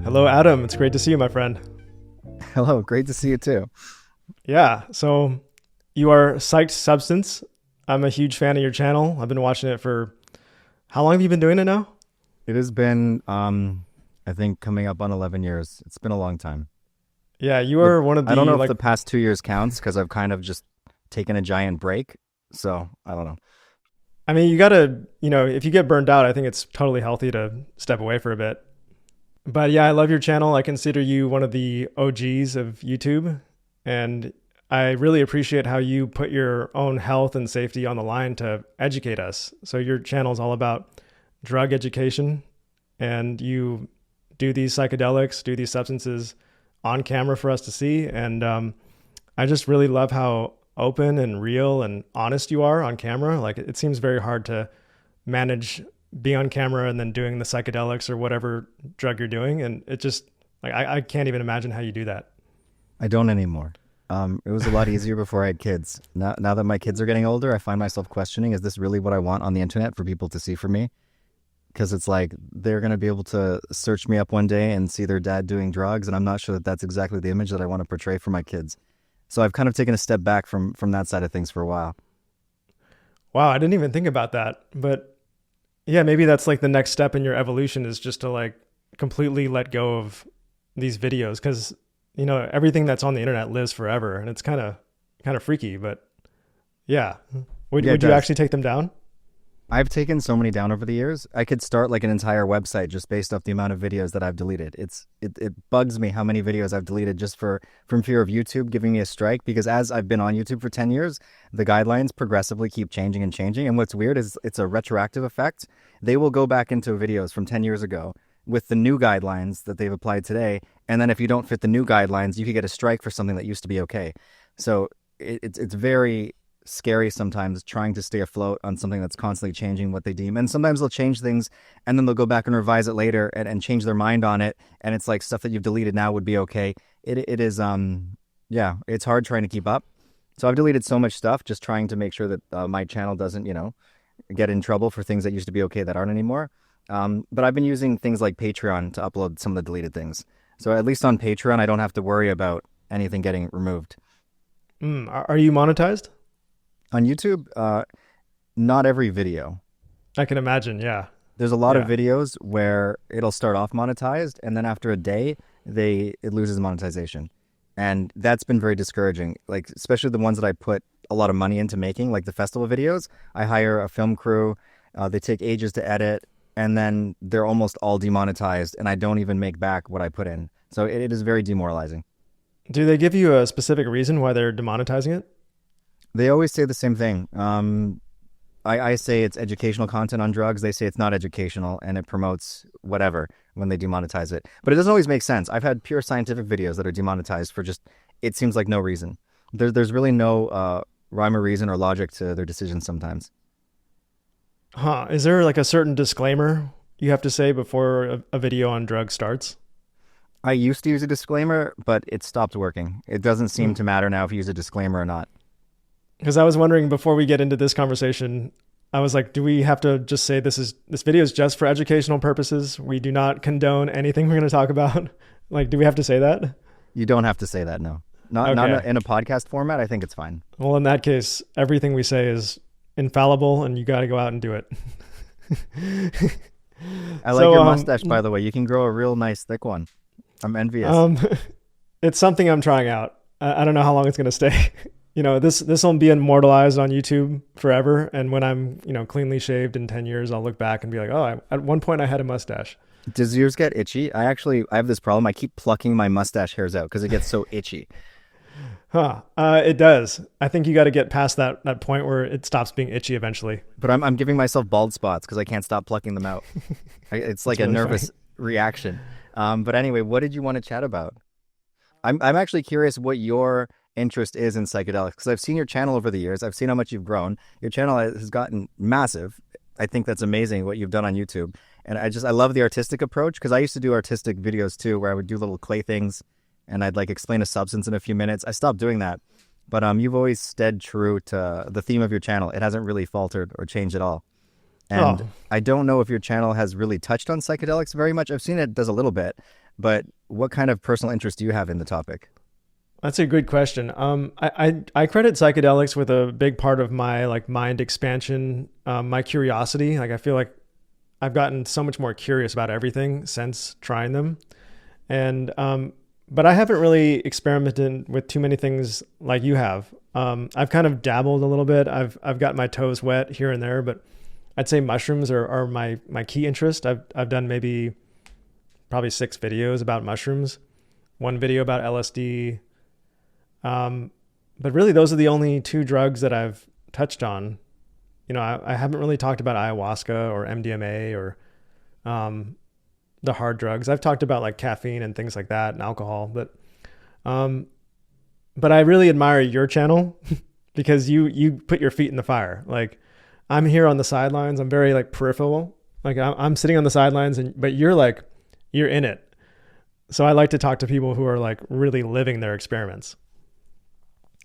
Hello, Adam. It's great to see you, my friend. Hello, great to see you too. Yeah, so you are PsychedSubstance. I'm a huge fan of your channel. I've been watching it for how long have you been doing it now? It has been, I think, coming up on 11 years. It's been a long time. Yeah, you The, are one of I don't the know if the past 2 years counts because I've kind of just taken a giant break. So I don't know. I mean, you gotta, if you get burned out, I think it's totally healthy to step away for a bit. But yeah, I love your channel. I consider you one of the OGs of YouTube. And I really appreciate how you put your own health and safety on the line to educate us. So your channel is all about drug education, and you do these psychedelics, do these substances on camera for us to see. And I just really love how open and real and honest you are on camera. Like it seems very hard to manage being on camera and then doing the psychedelics or whatever drug you're doing. And it just like, I can't even imagine how you do that. I don't anymore. It was a lot easier before I had kids. Now that my kids are getting older, I find myself questioning, is this really what I want on the internet for people to see from me? Because it's like they're going to be able to search me up one day and see their dad doing drugs. And I'm not sure that that's exactly the image that I want to portray for my kids. So I've kind of taken a step back from that side of things for a while. Wow, I didn't even think about that. But yeah, maybe that's like the next step in your evolution is just to like completely let go of these videos because everything that's on the internet lives forever, and it's kind of freaky. But yeah, would Yeah, it would you does. actually take them down? I've taken so many down over the years. I could start like an entire website just based off the amount of videos that I've deleted. It bugs me how many videos I've deleted just from fear of YouTube giving me a strike, because as I've been on YouTube for 10 years, the guidelines progressively keep changing and changing. And what's weird is it's a retroactive effect. They will go back into videos from 10 years ago with the new guidelines that they've applied today. And then if you don't fit the new guidelines, you could get a strike for something that used to be okay. So it's very scary sometimes trying to stay afloat on something that's constantly changing what they deem. And sometimes they'll change things and then they'll go back and revise it later and change their mind on it. And it's like stuff that you've deleted now would be okay. It is, yeah, it's hard trying to keep up. So I've deleted so much stuff just trying to make sure that my channel doesn't, get in trouble for things that used to be okay that aren't anymore. But I've been using things like Patreon to upload some of the deleted things. So at least on Patreon, I don't have to worry about anything getting removed. Are you monetized? On YouTube, not every video. I can imagine. Yeah. There's a lot of Yeah. videos where it'll start off monetized, and then after a day, it loses monetization. And that's been very discouraging, like especially the ones that I put a lot of money into making, like the festival videos. I hire a film crew. They take ages to edit, and then they're almost all demonetized, and I don't even make back what I put in. So it is very demoralizing. Do they give you a specific reason why they're demonetizing it? They always say the same thing. I say it's educational content on drugs. They say it's not educational and it promotes whatever when they demonetize it. But it doesn't always make sense. I've had pure scientific videos that are demonetized for just, it seems like no reason. There's really no rhyme or reason or logic to their decisions sometimes. Huh. Is there like a certain disclaimer you have to say before a video on drugs starts? I used to use a disclaimer, but it stopped working. It doesn't seem Hmm. to matter now if you use a disclaimer or not. Because I was wondering before we get into this conversation, I was like, do we have to just say this video is just for educational purposes? We do not condone anything we're going to talk about. Like, do we have to say that? You don't have to say that, no. Not Okay. in a podcast format. I think it's fine. Well, in that case, everything we say is infallible and you got to go out and do it. I like So, your mustache, by the way. You can grow a real nice thick one. I'm envious. um, it's something I'm trying out. I don't know how long it's going to stay. This will be immortalized on YouTube forever. And when I'm, cleanly shaved in 10 years, I'll look back and be like, oh, at one point I had a mustache. Does yours get itchy? I have this problem. I keep plucking my mustache hairs out because it gets so itchy. Huh. It does. I think you got to get past that point where it stops being itchy eventually. But I'm giving myself bald spots because I can't stop plucking them out. It's like That's a really nervous funny. reaction. But anyway, what did you want to chat about? I'm actually curious what your interest is in psychedelics, because I've seen your channel over the years. I've seen how much you've grown. Your channel has gotten massive. I think that's amazing what you've done on YouTube. And I love the artistic approach, because I used to do artistic videos too, where I would do little clay things and I'd like explain a substance in a few minutes. I stopped doing that. But you've always stayed true to the theme of your channel. It hasn't really faltered or changed at all. And Oh, I don't know if your channel has really touched on psychedelics very much. I've seen it does a little bit, But what kind of personal interest do you have in the topic? That's a good question. I credit psychedelics with a big part of my like mind expansion, my curiosity. Like I feel like I've gotten so much more curious about everything since trying them, and but I haven't really experimented with too many things like you have. I've kind of dabbled a little bit. I've got my toes wet here and there, but I'd say mushrooms are my key interest. I've done maybe probably 6 videos about mushrooms, 1 video about LSD. But really those are the only 2 drugs that I've touched on. You know, I haven't really talked about ayahuasca or MDMA or the hard drugs. I've talked about like caffeine and things like that and alcohol, but I really admire your channel because you put your feet in the fire. Like I'm here on the sidelines. I'm very like peripheral. Like I'm sitting on the sidelines but you're in it. So I like to talk to people who are like really living their experiments.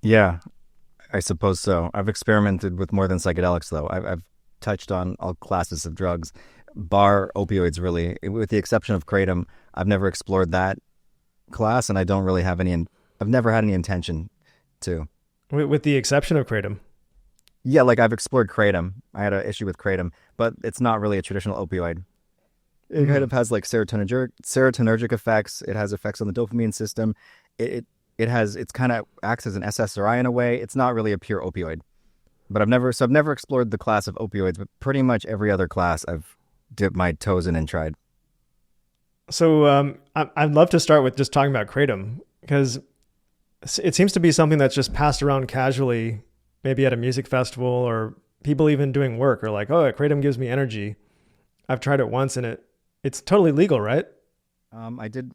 Yeah, I suppose so. I've experimented with more than psychedelics, though. I've touched on all classes of drugs, bar opioids, really. With the exception of Kratom, I've never explored that class, and I don't really have I've never had any intention to. With the exception of Kratom? Yeah, like I've explored Kratom. I had an issue with Kratom, but it's not really a traditional opioid. It kind of has like serotonergic effects. It has effects on the dopamine system. It's kind of acts as an SSRI in a way. It's not really a pure opioid. But I've never explored the class of opioids, but pretty much every other class I've dipped my toes in and tried. So I'd love to start with just talking about Kratom because it seems to be something that's just passed around casually, maybe at a music festival or people even doing work are like, oh, Kratom gives me energy. I've tried it once and it's totally legal, right? I did.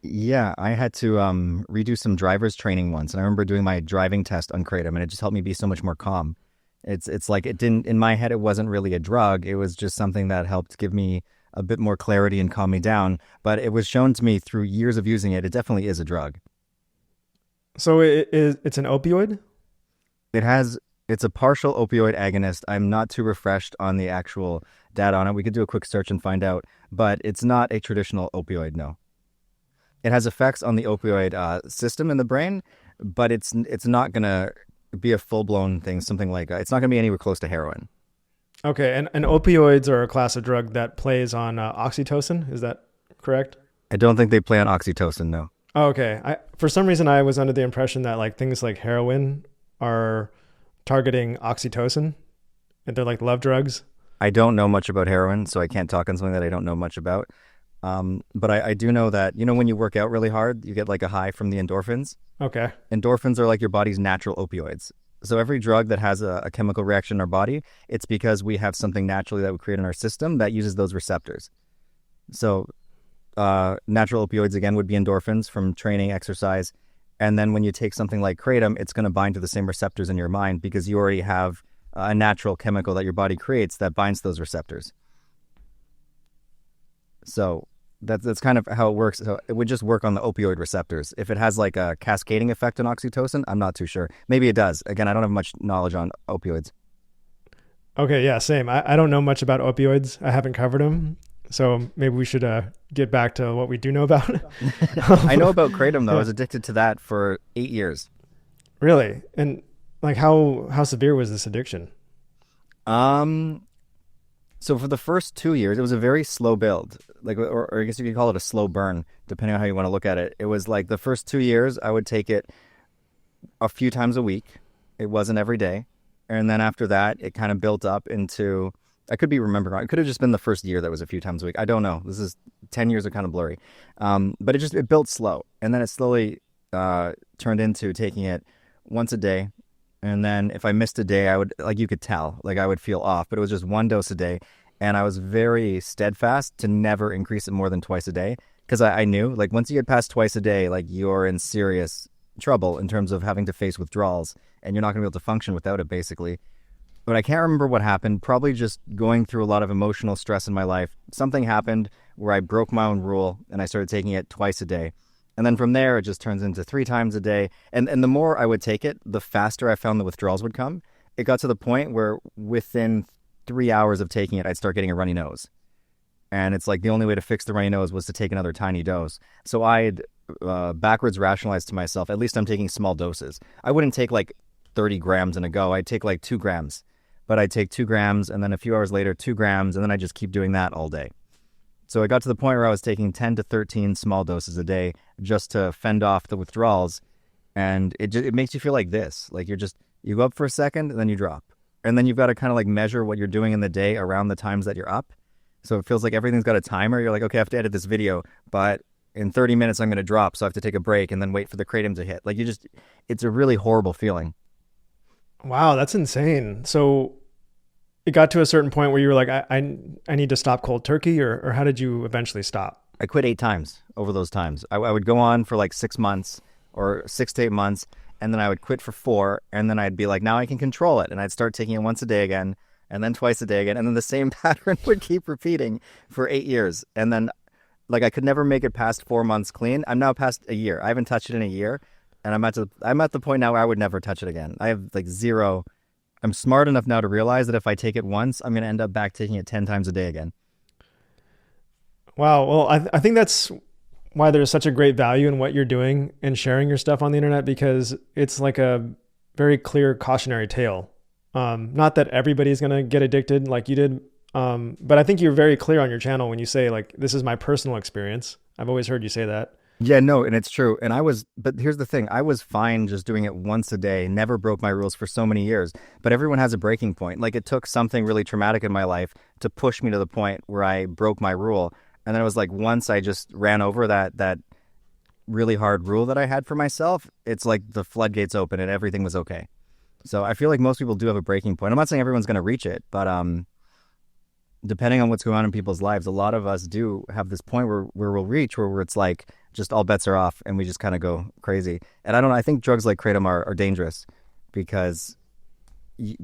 Yeah, I had to redo some driver's training once, and I remember doing my driving test on Kratom, and it just helped me be so much more calm. It's like it didn't, in my head, it wasn't really a drug. It was just something that helped give me a bit more clarity and calm me down. But it was shown to me through years of using it. It definitely is a drug. So it's an opioid? It's a partial opioid agonist. I'm not too refreshed on the actual data on it. We could do a quick search and find out, but it's not a traditional opioid, no. It has effects on the opioid system in the brain, but it's not going to be a full-blown thing, something like, it's not going to be anywhere close to heroin. Okay, and opioids are a class of drug that plays on oxytocin, is that correct? I don't think they play on oxytocin, no. Oh, okay. For some reason, I was under the impression that like things like heroin are targeting oxytocin, and they're like love drugs. I don't know much about heroin, so I can't talk on something that I don't know much about. But I do know that, when you work out really hard, you get like a high from the endorphins. Okay. Endorphins are like your body's natural opioids. So every drug that has a chemical reaction in our body, it's because we have something naturally that we create in our system that uses those receptors. So natural opioids, again, would be endorphins from training, exercise. And then when you take something like Kratom, it's going to bind to the same receptors in your mind because you already have a natural chemical that your body creates that binds to those receptors. So that's kind of how it works. So it would just work on the opioid receptors. If it has like a cascading effect on oxytocin, I'm not too sure. Maybe it does. Again, I don't have much knowledge on opioids. Okay, yeah, same. I don't know much about opioids. I haven't covered them. So maybe we should get back to what we do know about. I know about Kratom, though. I was addicted to that for 8 years. Really? And like how severe was this addiction? So for the first 2 years, it was a very slow build, like, or I guess you could call it a slow burn, depending on how you want to look at it. It was like the first 2 years, I would take it a few times a week. It wasn't every day. And then after that, it kind of built up into, I could be remembering wrong. It could have just been the first year that was a few times a week. I don't know. This is 10 years are kind of blurry. But it built slow. And then it slowly turned into taking it once a day. And then if I missed a day, I would, like you could tell, like I would feel off, but it was just 1 dose a day. And I was very steadfast to never increase it more than twice a day. Because I knew, like, once you get past twice a day, like, you're in serious trouble in terms of having to face withdrawals. And you're not going to be able to function without it, basically. But I can't remember what happened. Probably just going through a lot of emotional stress in my life. Something happened where I broke my own rule and I started taking it twice a day. And then from there, it just turns into 3 times a day. And the more I would take it, the faster I found the withdrawals would come. It got to the point where within 3 hours of taking it, I'd start getting a runny nose. And it's like the only way to fix the runny nose was to take another tiny dose. So I'd backwards rationalized to myself, at least I'm taking small doses. I wouldn't take like 30 grams in a go. I'd take like 2 grams. But I'd take 2 grams and then a few hours later, 2 grams. And then I just keep doing that all day. So it got to the point where I was taking 10 to 13 small doses a day just to fend off the withdrawals. And it makes you feel like this. Like you go up for a second and then you drop. And then you've got to kind of like measure what you're doing in the day around the times that you're up. So it feels like everything's got a timer. You're like, okay, I have to edit this video, but in 30 minutes I'm going to drop. So I have to take a break and then wait for the Kratom to hit. Like it's a really horrible feeling. Wow, that's insane. So it got to a certain point where you were like, I need to stop cold turkey, or how did you eventually stop? I quit 8 times over those times. I would go on for like 6 months or 6 to 8 months. And then I would quit for 4. And then I'd be like, now I can control it. And I'd start taking it once a day again. And then twice a day again. And then the same pattern would keep repeating for 8 years. And then like I could never make it past 4 months clean. I'm now past a year. I haven't touched it in a year. And I'm at the point now where I would never touch it again. I have like zero. I'm smart enough now to realize that if I take it once, I'm going to end up back taking it 10 times a day again. Wow. Well, I think that's why there's such a great value in what you're doing and sharing your stuff on the internet, because it's like a very clear cautionary tale. Not that everybody's going to get addicted like you did. But I think you're very clear on your channel when you say like, this is my personal experience. I've always heard you say that. Yeah, no, and it's true. But here's the thing. I was fine just doing it once a day, never broke my rules for so many years. But everyone has a breaking point. Like it took something really traumatic in my life to push me to the point where I broke my rule. And then it was like, once I just ran over that really hard rule that I had for myself, it's like the floodgates open and everything was okay. So I feel like most people do have a breaking point. I'm not saying everyone's going to reach it, but depending on what's going on in people's lives, a lot of us do have this point where we'll reach where it's like just all bets are off and we just kind of go crazy. And I don't know, I think drugs like Kratom are dangerous because you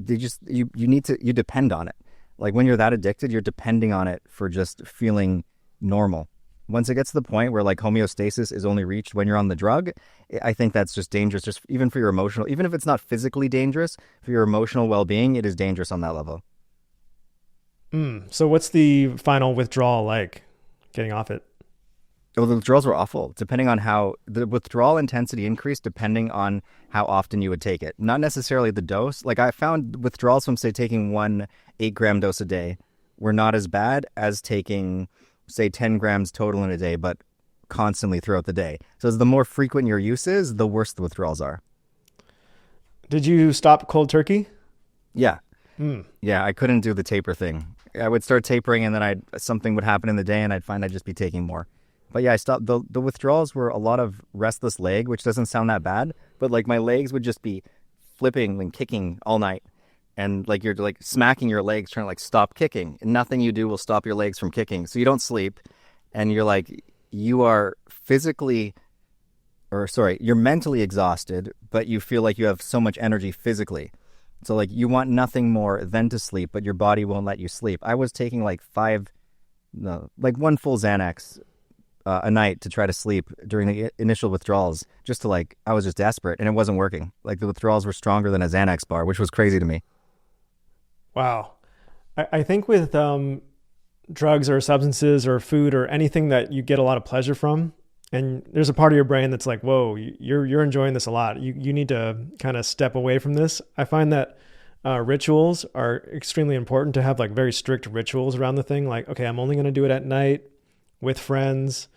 depend on it. Like when you're that addicted, you're depending on it for just feeling normal. Once it gets to the point where like homeostasis is only reached when you're on the drug, I think that's just dangerous, just even for your emotional, even if it's not physically dangerous, for your emotional well-being, it is dangerous on that level. So what's the final withdrawal like, getting off it? Well, the withdrawals were awful, depending on how the withdrawal intensity increased, depending on how often you would take it. Not necessarily the dose. Like I found withdrawals from, say, taking 1 8-gram dose a day were not as bad as taking, say, 10 grams total in a day, but constantly throughout the day. So as the more frequent your use is, the worse the withdrawals are. Did you stop cold turkey? Yeah. Yeah, I couldn't do the taper thing. I would start tapering and then something would happen in the day and I'd find I'd just be taking more. But yeah, I stopped. The withdrawals were a lot of restless leg, which doesn't sound that bad, but like my legs would just be flipping and kicking all night. And like you're like smacking your legs trying to like stop kicking, and nothing you do will stop your legs from kicking. So you don't sleep and you are you're mentally exhausted, but you feel like you have so much energy physically. So like you want nothing more than to sleep, but your body won't let you sleep. I was taking like 1 full Xanax a night to try to sleep during the initial withdrawals, I was just desperate and it wasn't working. Like the withdrawals were stronger than a Xanax bar, which was crazy to me. Wow. I think with drugs or substances or food or anything that you get a lot of pleasure from, and there's a part of your brain that's like, whoa, you're enjoying this a lot. You need to kind of step away from this. I find that rituals are extremely important, to have like very strict rituals around the thing. Like, okay, I'm only going to do it at night with friends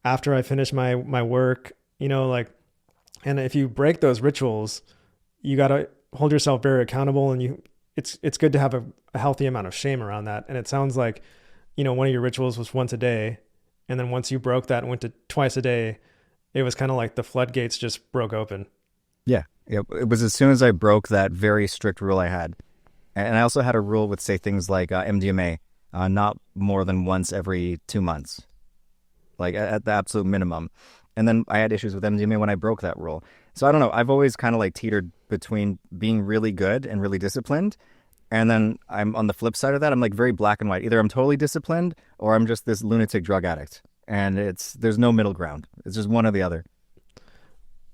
after I finish my work, and if you break those rituals, you got to hold yourself very accountable, and it's good to have a healthy amount of shame around that. And it sounds like, one of your rituals was once a day. And then once you broke that and went to twice a day, it was kind of like the floodgates just broke open. Yeah. It was as soon as I broke that very strict rule I had. And I also had a rule with, say, things like MDMA, not more than once every 2 months, like at the absolute minimum. And then I had issues with MDMA when I broke that rule. So I don't know. I've always kind of like teetered between being really good and really disciplined. And then I'm on the flip side of that. I'm like very black and white. Either I'm totally disciplined or I'm just this lunatic drug addict. And there's no middle ground. It's just one or the other.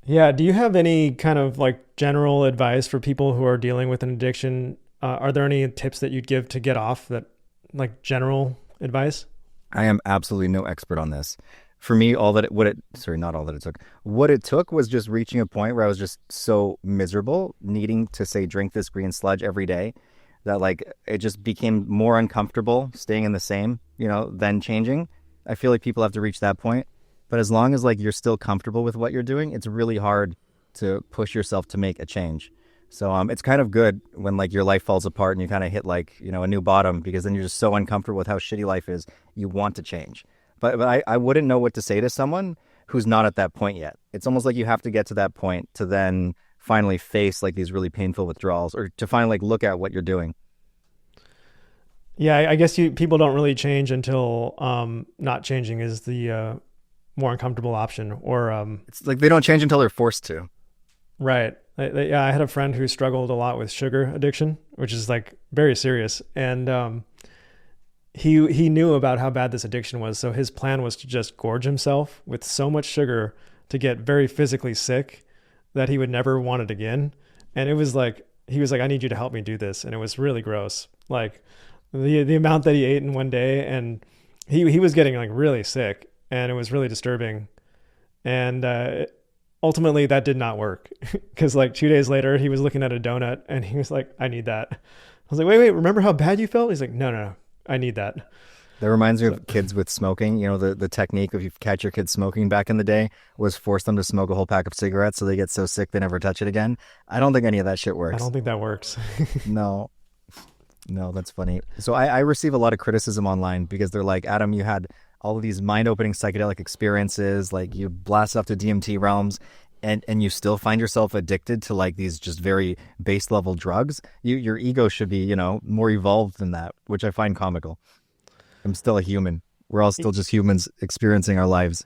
Yeah. Do you have any kind of like general advice for people who are dealing with an addiction? Are there any tips that you'd give to get off, that like general advice? I am absolutely no expert on this. For me, all that it, what it, sorry, not all that it took. What it took was just reaching a point where I was just so miserable, needing to say drink this green sludge every day, that like it just became more uncomfortable staying in the same, than changing. I feel like people have to reach that point. But as long as like you're still comfortable with what you're doing, it's really hard to push yourself to make a change. So it's kind of good when like your life falls apart and you kind of hit like, a new bottom, because then you're just so uncomfortable with how shitty life is, you want to change. But I wouldn't know what to say to someone who's not at that point yet. It's almost like you have to get to that point to then finally face like these really painful withdrawals, or to finally like look at what you're doing. Yeah, I guess people don't really change until not changing is the more uncomfortable option. Or It's like they don't change until they're forced to. right. Yeah, I had a friend who struggled a lot with sugar addiction, which is like very serious. And he knew about how bad this addiction was. So his plan was to just gorge himself with so much sugar to get very physically sick that he would never want it again. And it was like, he was like, I need you to help me do this. And it was really gross. Like the amount that he ate in one day, and he was getting like really sick, and it was really disturbing. And ultimately that did not work, because like 2 days later he was looking at a donut and he was like, I need that. I was like, wait, remember how bad you felt? He's like, no, I need that. That reminds me of kids with smoking. The technique of you catch your kids smoking back in the day was force them to smoke a whole pack of cigarettes so they get so sick they never touch it again. I don't think any of that shit works. I don't think that works. No, that's funny. So I receive a lot of criticism online because they're like, Adam, you had all of these mind-opening psychedelic experiences, like you blast off to DMT realms, and you still find yourself addicted to like these just very base level drugs. Your ego should be, more evolved than that, which I find comical. I'm still a human. We're all still just humans experiencing our lives.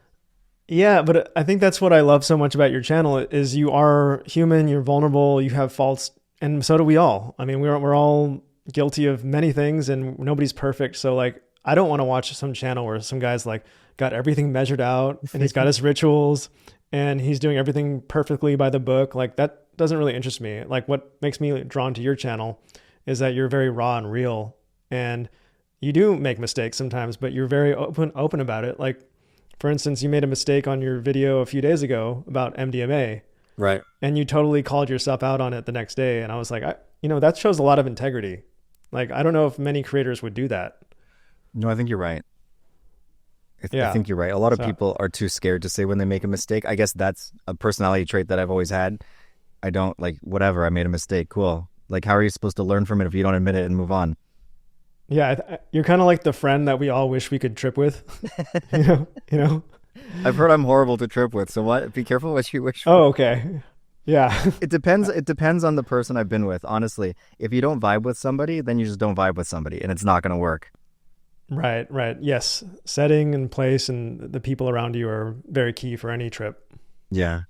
Yeah, but I think that's what I love so much about your channel is you are human, you're vulnerable, you have faults, and so do we all. I mean, we're all guilty of many things, and nobody's perfect. So like, I don't want to watch some channel where some guy's like got everything measured out and he's got his rituals and he's doing everything perfectly by the book. Like that doesn't really interest me. Like what makes me drawn to your channel is that you're very raw and real, and you do make mistakes sometimes, but you're very open about it. Like for instance, you made a mistake on your video a few days ago about MDMA. Right. And you totally called yourself out on it the next day. And I was like, that shows a lot of integrity. Like, I don't know if many creators would do that. No, I think you're right. I think you're right. A lot of people are too scared to say when they make a mistake. I guess that's a personality trait that I've always had. I don't like, whatever, I made a mistake. Cool. Like, how are you supposed to learn from it if you don't admit it and move on? Yeah, you're kind of like the friend that we all wish we could trip with. you know. I've heard I'm horrible to trip with. So what? Be careful what you wish for. Oh, okay. Yeah. It depends. It depends on the person I've been with. Honestly, if you don't vibe with somebody, then you just don't vibe with somebody, and it's not going to work. Right. Yes. Setting and place and the people around you are very key for any trip. Yeah.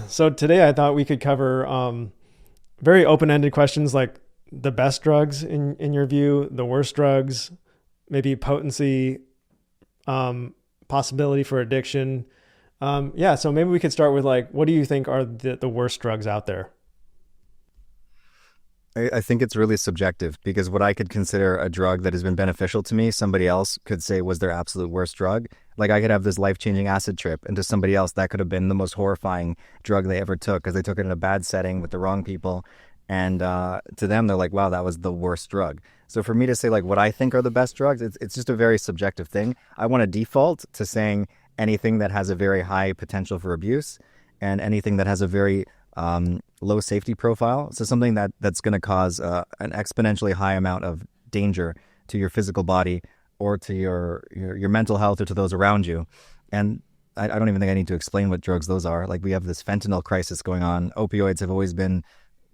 So today I thought we could cover very open-ended questions like the best drugs in your view, the worst drugs, maybe potency, possibility for addiction. So maybe we could start with like, what do you think are the worst drugs out there? I think it's really subjective, because what I could consider a drug that has been beneficial to me, somebody else could say was their absolute worst drug. Like I could have this life-changing acid trip, and to somebody else that could have been the most horrifying drug they ever took because they took it in a bad setting with the wrong people. And to them, they're like, wow, that was the worst drug. So for me to say like what I think are the best drugs, it's just a very subjective thing. I want to default to saying anything that has a very high potential for abuse and anything that has a very low safety profile. So something that's going to cause an exponentially high amount of danger to your physical body or to your mental health or to those around you. And I don't even think I need to explain what drugs those are. Like we have this fentanyl crisis going on. Opioids have always been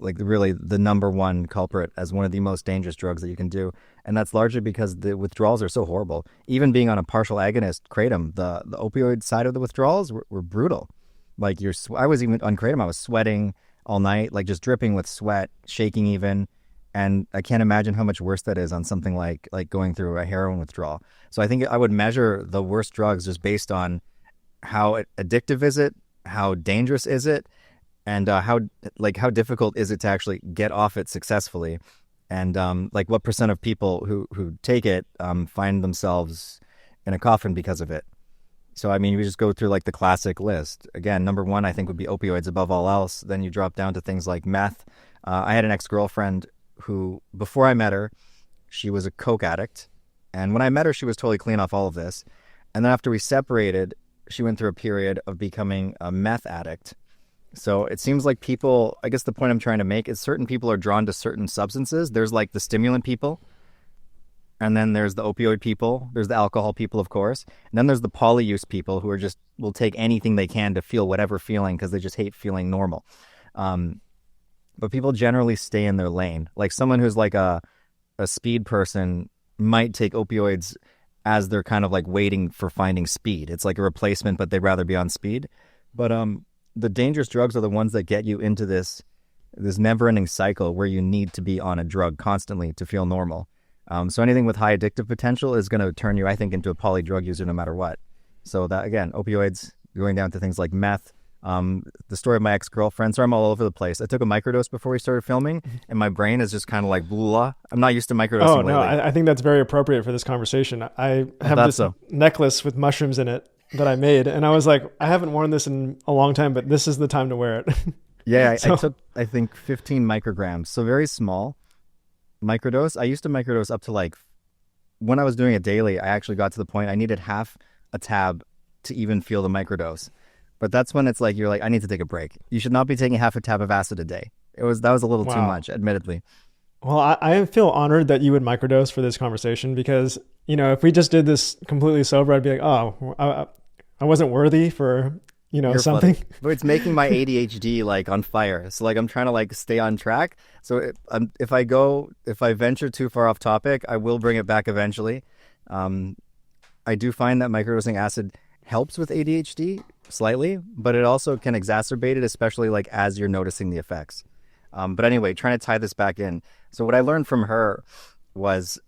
like really the number one culprit as one of the most dangerous drugs that you can do. And that's largely because the withdrawals are so horrible. Even being on a partial agonist, Kratom, the opioid side of the withdrawals were brutal. Like I was even on Kratom, I was sweating all night, like just dripping with sweat, shaking even. And I can't imagine how much worse that is on something like going through a heroin withdrawal. So I think I would measure the worst drugs just based on how addictive is it, how dangerous is it, and how difficult is it to actually get off it successfully. And like what percent of people who take it find themselves in a coffin because of it. So, I mean, we just go through like the classic list. Again, number one, I think would be opioids above all else. Then you drop down to things like meth. I had an ex-girlfriend who, before I met her, she was a coke addict. And when I met her, she was totally clean off all of this. And then after we separated, she went through a period of becoming a meth addict. So it seems like people, I guess the point I'm trying to make is certain people are drawn to certain substances. There's like the stimulant people. And then there's the opioid people. There's the alcohol people, of course. And then there's the polyuse people who are just will take anything they can to feel whatever feeling because they just hate feeling normal. But people generally stay in their lane. Like someone who's like a speed person might take opioids as they're kind of like waiting for finding speed. It's like a replacement, but they'd rather be on speed. But the dangerous drugs are the ones that get you into this never-ending cycle where you need to be on a drug constantly to feel normal. So anything with high addictive potential is going to turn you, I think, into a poly drug user no matter what. So that, again, opioids, going down to things like meth. The story of my ex-girlfriend, so I'm all over the place. I took a microdose before we started filming, and my brain is just kind of like, blah. I'm not used to microdosing lately. No, I think that's very appropriate for this conversation. I have this necklace with mushrooms in it that I made, and I was like, I haven't worn this in a long time, but this is the time to wear it. Yeah, I took, I think, 15 micrograms, so very small. Microdose. I used to microdose up to like, when I was doing it daily, I actually got to the point I needed half a tab to even feel the microdose. But that's when it's like, you're like, I need to take a break. You should not be taking half a tab of acid a day. That was a little too much, admittedly. Well, I feel honored that you would microdose for this conversation because, you know, if we just did this completely sober, I'd be like, oh, I wasn't worthy for, you know, something. But it's making my ADHD like on fire. So like I'm trying to like stay on track. So if I venture too far off topic, I will bring it back eventually. I do find that microdosing acid helps with ADHD slightly, but it also can exacerbate it, especially like as you're noticing the effects. But anyway, trying to tie this back in. So what I learned from her was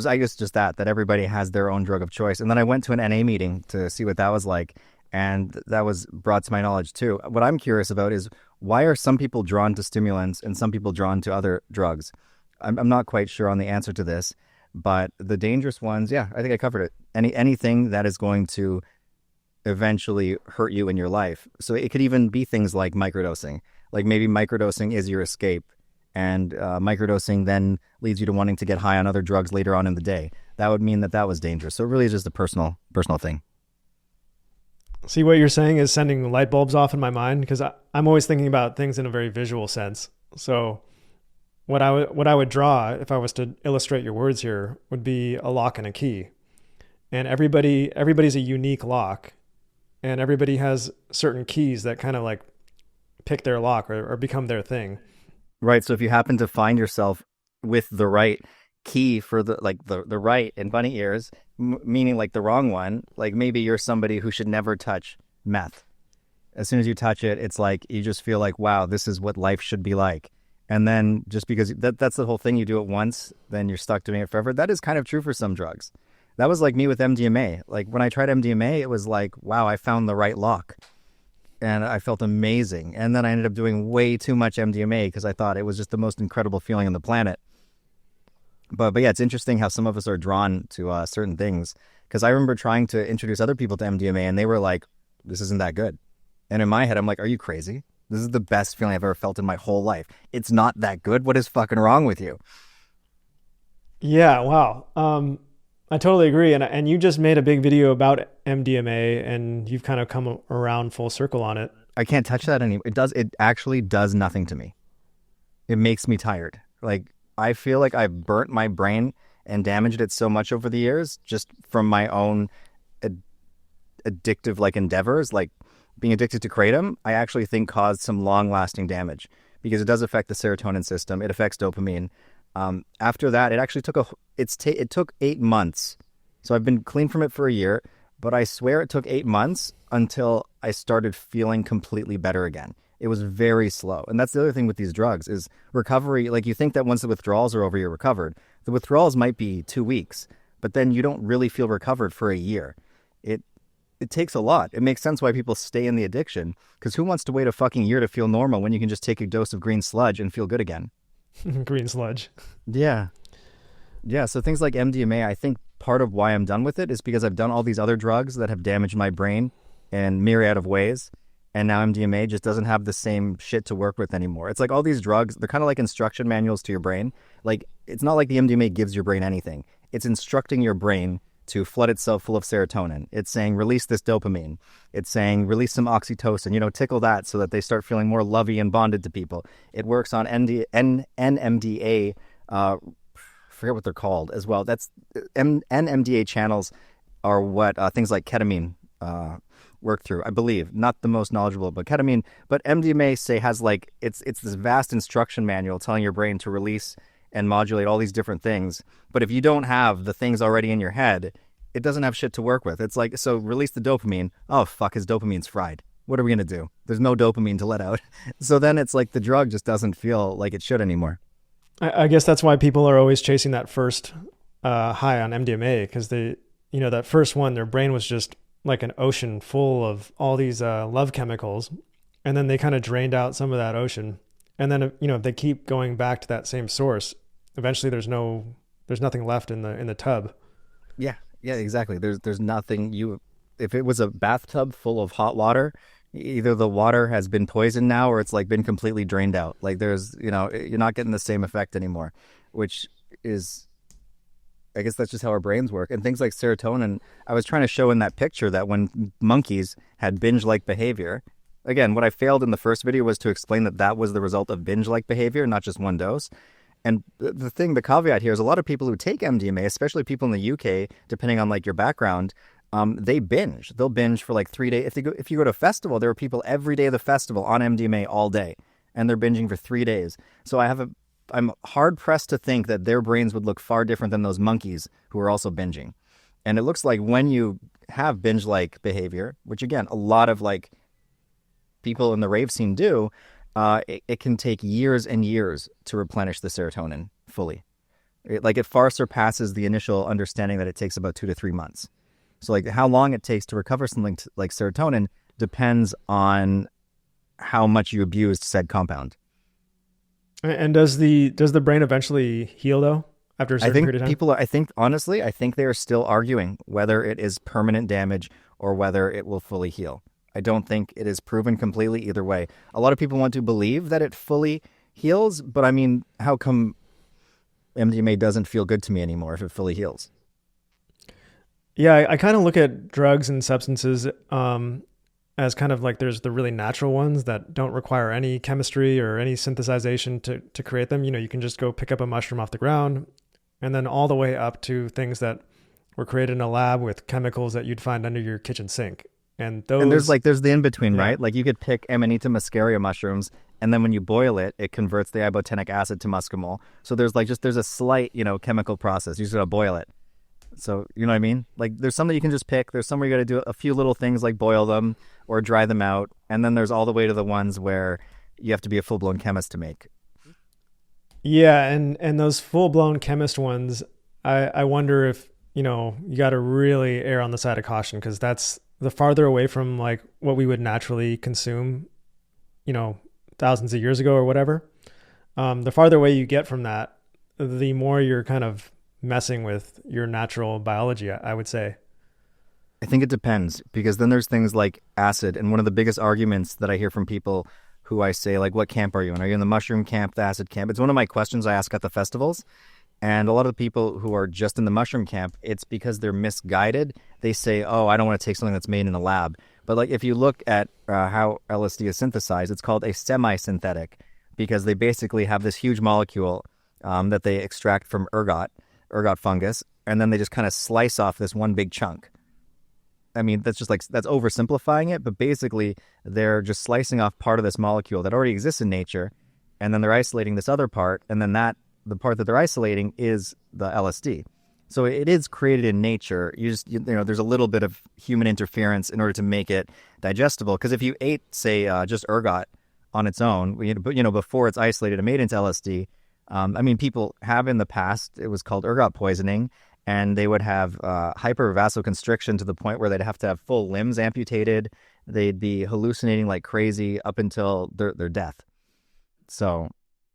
I guess just that everybody has their own drug of choice. And then I went to an NA meeting to see what that was like. And that was brought to my knowledge too. What I'm curious about is why are some people drawn to stimulants and some people drawn to other drugs? I'm not quite sure on the answer to this, but the dangerous ones, yeah, I think I covered it. Anything that is going to eventually hurt you in your life. So it could even be things like microdosing. Like maybe microdosing is your escape, and microdosing then leads you to wanting to get high on other drugs later on in the day. That would mean that was dangerous. So it really is just a personal thing. See, what you're saying is sending light bulbs off in my mind because I'm always thinking about things in a very visual sense. So what I would draw if I was to illustrate your words here would be a lock and a key. And everybody's a unique lock, and everybody has certain keys that kind of like pick their lock or become their thing. Right. So if you happen to find yourself with the right key for the right and bunny ears, meaning like the wrong one, like maybe you're somebody who should never touch meth. As soon as you touch it, it's like you just feel like, wow, this is what life should be like. And then just because that's the whole thing, you do it once, then you're stuck doing it forever. That is kind of true for some drugs. That was like me with MDMA. Like when I tried MDMA, it was like, wow, I found the right lock. And I felt amazing. And then I ended up doing way too much MDMA because I thought it was just the most incredible feeling on the planet. But yeah, it's interesting how some of us are drawn to certain things. Because I remember trying to introduce other people to MDMA and they were like, this isn't that good. And in my head, I'm like, are you crazy? This is the best feeling I've ever felt in my whole life. It's not that good. What is fucking wrong with you? Yeah, wow. I totally agree. And you just made a big video about MDMA and you've kind of come around full circle on it. I can't touch that anymore. It actually does nothing to me. It makes me tired. Like, I feel like I've burnt my brain and damaged it so much over the years just from my own addictive like endeavors. Like being addicted to Kratom, I actually think caused some long-lasting damage because it does affect the serotonin system. It affects dopamine. After that, it actually took 8 months. So I've been clean from it for a year, but I swear it took 8 months until I started feeling completely better again. It was very slow. And that's the other thing with these drugs is recovery. Like you think that once the withdrawals are over, you're recovered. The withdrawals might be 2 weeks, but then you don't really feel recovered for a year. It takes a lot. It makes sense why people stay in the addiction because who wants to wait a fucking year to feel normal when you can just take a dose of green sludge and feel good again? Green sludge. Yeah. Yeah. So things like MDMA, I think part of why I'm done with it is because I've done all these other drugs that have damaged my brain in myriad of ways. And now MDMA just doesn't have the same shit to work with anymore. It's like all these drugs, they're kind of like instruction manuals to your brain. Like, it's not like the MDMA gives your brain anything. It's instructing your brain to flood itself full of serotonin. It's saying, release this dopamine. It's saying, release some oxytocin, tickle that so that they start feeling more lovey and bonded to people. It works on NMDA, forget what they're called as well. That's NMDA channels are what things like ketamine work through, I believe. Not the most knowledgeable about ketamine, but MDMA has like, it's this vast instruction manual telling your brain to release and modulate all these different things. But if you don't have the things already in your head, it doesn't have shit to work with. It's like, so release the dopamine. Oh, fuck, his dopamine's fried. What are we going to do? There's no dopamine to let out. So then it's like the drug just doesn't feel like it should anymore. I guess that's why people are always chasing that first high on MDMA, because that first one, their brain was just like an ocean full of all these love chemicals. And then they kind of drained out some of that ocean. And then, if they keep going back to that same source, eventually there's nothing left in the tub. Yeah, exactly. There's nothing. If it was a bathtub full of hot water, either the water has been poisoned now or it's like been completely drained out. Like you're not getting the same effect anymore, which is, I guess that's just how our brains work. And things like serotonin, I was trying to show in that picture that when monkeys had binge-like behavior, again, what I failed in the first video was to explain that was the result of binge-like behavior, not just one dose. And the caveat here is a lot of people who take MDMA, especially people in the UK, depending on like your background, they binge. They'll binge for like 3 days. If you go to a festival, there are people every day of the festival on MDMA all day, and they're binging for 3 days. So I'm hard pressed to think that their brains would look far different than those monkeys who are also binging. And it looks like when you have binge-like behavior, which again, a lot of like people in the rave scene do, it can take years and years to replenish the serotonin fully. It far surpasses the initial understanding that it takes about 2 to 3 months. So like how long it takes to recover something like serotonin depends on how much you abused said compound. And does the brain eventually heal though after a certain period of time? I think they are still arguing whether it is permanent damage or whether it will fully heal. I don't think it is proven completely either way. A lot of people want to believe that it fully heals, but I mean, how come MDMA doesn't feel good to me anymore if it fully heals? Yeah, I kind of look at drugs and substances as kind of like there's the really natural ones that don't require any chemistry or any synthesization to create them. You can just go pick up a mushroom off the ground, and then all the way up to things that were created in a lab with chemicals that you'd find under your kitchen sink. And there's the in-between, right? Like you could pick Amanita muscaria mushrooms, and then when you boil it, it converts the ibotenic acid to muscimol. So there's a slight, chemical process. You just gotta boil it. So, you know what I mean? Like there's some that you can just pick. There's some where you gotta do a few little things like boil them or dry them out. And then there's all the way to the ones where you have to be a full-blown chemist to make. Yeah, and those full-blown chemist ones, I wonder if, you gotta really err on the side of caution, because that's the farther away from like what we would naturally consume, thousands of years ago or whatever, the farther away you get from that, the more you're kind of messing with your natural biology, I would say. I think it depends, because then there's things like acid. And one of the biggest arguments that I hear from people who I say, like, what camp are you in? Are you in the mushroom camp, the acid camp? It's one of my questions I ask at the festivals. And a lot of the people who are just in the mushroom camp, it's because they're misguided. They say, oh, I don't want to take something that's made in a lab. But like if you look at how LSD is synthesized, it's called a semi-synthetic, because they basically have this huge molecule that they extract from ergot fungus, and then they just kind of slice off this one big chunk. I mean, that's oversimplifying it, but basically they're just slicing off part of this molecule that already exists in nature, and then they're isolating this other part, and then the part that they're isolating is the LSD. So it is created in nature. There's a little bit of human interference in order to make it digestible. Because if you ate, say, just ergot on its own, before it's isolated and made into LSD, people have in the past, it was called ergot poisoning, and they would have hypervasoconstriction to the point where they'd have to have full limbs amputated. They'd be hallucinating like crazy up until their death. So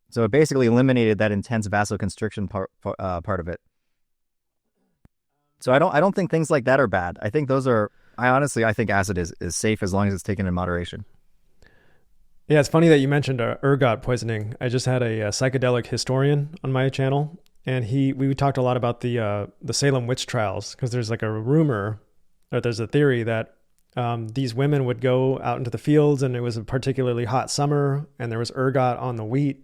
So it basically eliminated that intense vasoconstriction part of it. So I don't think things like that are bad. I think those are. I think acid is safe as long as it's taken in moderation. Yeah, it's funny that you mentioned ergot poisoning. I just had a psychedelic historian on my channel, and we talked a lot about the Salem witch trials, because there's like a rumor, or there's a theory that these women would go out into the fields, and it was a particularly hot summer, and there was ergot on the wheat,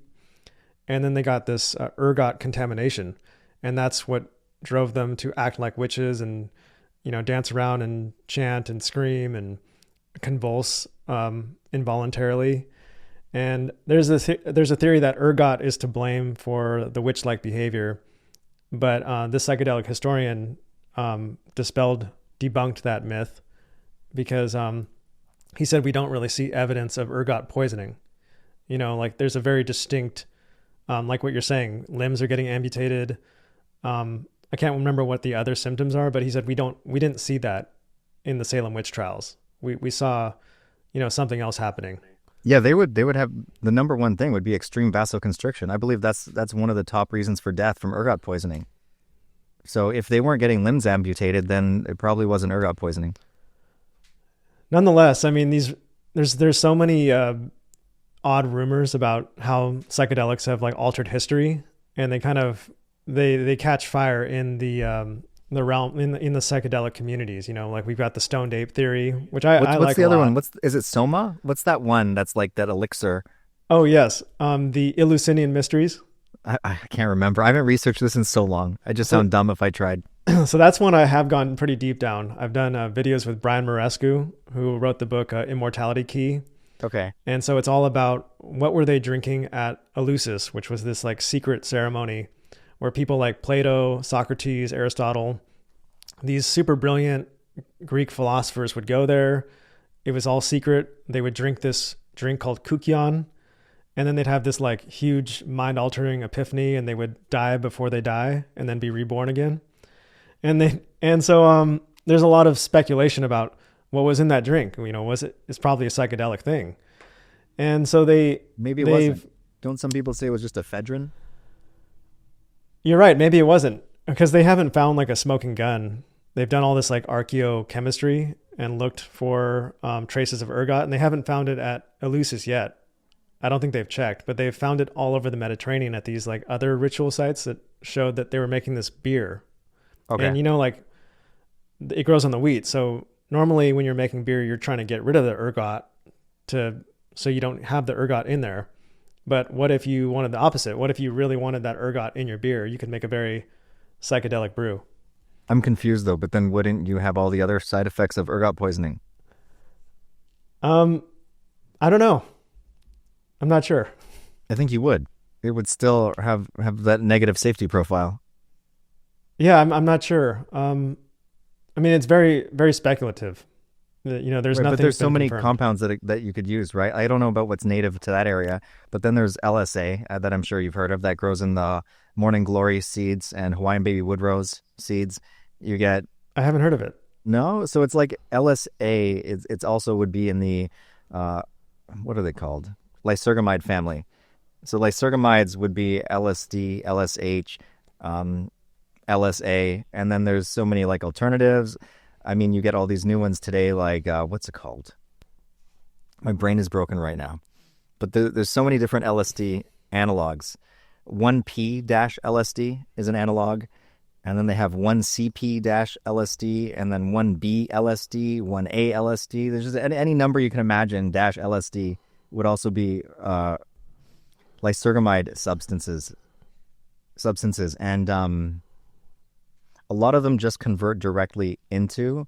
and then they got this ergot contamination, and that's what drove them to act like witches and dance around and chant and scream and convulse involuntarily. And there's a theory that ergot is to blame for the witch-like behavior, but this psychedelic historian debunked that myth, because he said we don't really see evidence of ergot poisoning. Like there's a very distinct, like what you're saying, limbs are getting amputated. I can't remember what the other symptoms are, but he said we didn't see that in the Salem witch trials. We saw, something else happening. Yeah, they would have, the number one thing would be extreme vasoconstriction. I believe that's one of the top reasons for death from ergot poisoning. So if they weren't getting limbs amputated, then it probably wasn't ergot poisoning. Nonetheless, I mean, there's so many odd rumors about how psychedelics have like altered history, and they kind of they catch fire in the realm in the psychedelic communities. Like we've got the stoned ape theory, which I like. What's the other lot. one? Is it Soma? What's that one that's like that elixir? Oh yes, the Eleusinian mysteries. I can't remember. I haven't researched this in so long. I just sound dumb if I tried. So that's one I have gone pretty deep down. I've done videos with Brian Marescu, who wrote the book Immortality Key. Okay. And so it's all about what were they drinking at Eleusis, which was this like secret ceremony where people like Plato, Socrates, Aristotle, these super brilliant Greek philosophers would go there. It was all secret. They would drink this drink called koukion, and then they'd have this like huge mind-altering epiphany, and they would die before they die and then be reborn again. And so there's a lot of speculation about what was in that drink. It's probably a psychedelic thing. And so maybe it wasn't. Don't some people say it was just ephedrine? You're right. Maybe it wasn't, because they haven't found like a smoking gun. They've done all this like archaeochemistry and looked for traces of ergot, and they haven't found it at Eleusis yet. I don't think they've checked, but they've found it all over the Mediterranean at these like other ritual sites that showed that they were making this beer. Okay. And like it grows on the wheat. So normally when you're making beer, you're trying to get rid of the ergot so you don't have the ergot in there. But what if you wanted the opposite? What if you really wanted that ergot in your beer? You could make a very psychedelic brew. I'm confused though, but then wouldn't you have all the other side effects of ergot poisoning? I don't know. I'm not sure. I think you would. It would still have that negative safety profile. Yeah, I'm not sure. I mean, it's very, very speculative. There's right, nothing. But there's so many confirmed. compounds that you could use, right? I don't know about what's native to that area, but then there's LSA that I'm sure you've heard of, that grows in the Morning Glory seeds and Hawaiian Baby Wood Rose seeds. You get. I haven't heard of it. No, so it's like LSA. It's also would be in the what are they called? Lysergamide family. So lysergamides would be LSD, LSH, LSA, and then there's so many like alternatives. I mean, you get all these new ones today, like what's it called? My brain is broken right now. But there's so many different LSD analogs. 1P-LSD is an analog, and then they have 1CP-LSD, and then 1B-LSD, 1A-LSD. There's just any number you can imagine, -LSD would also be lysergamide substances, and a lot of them just convert directly into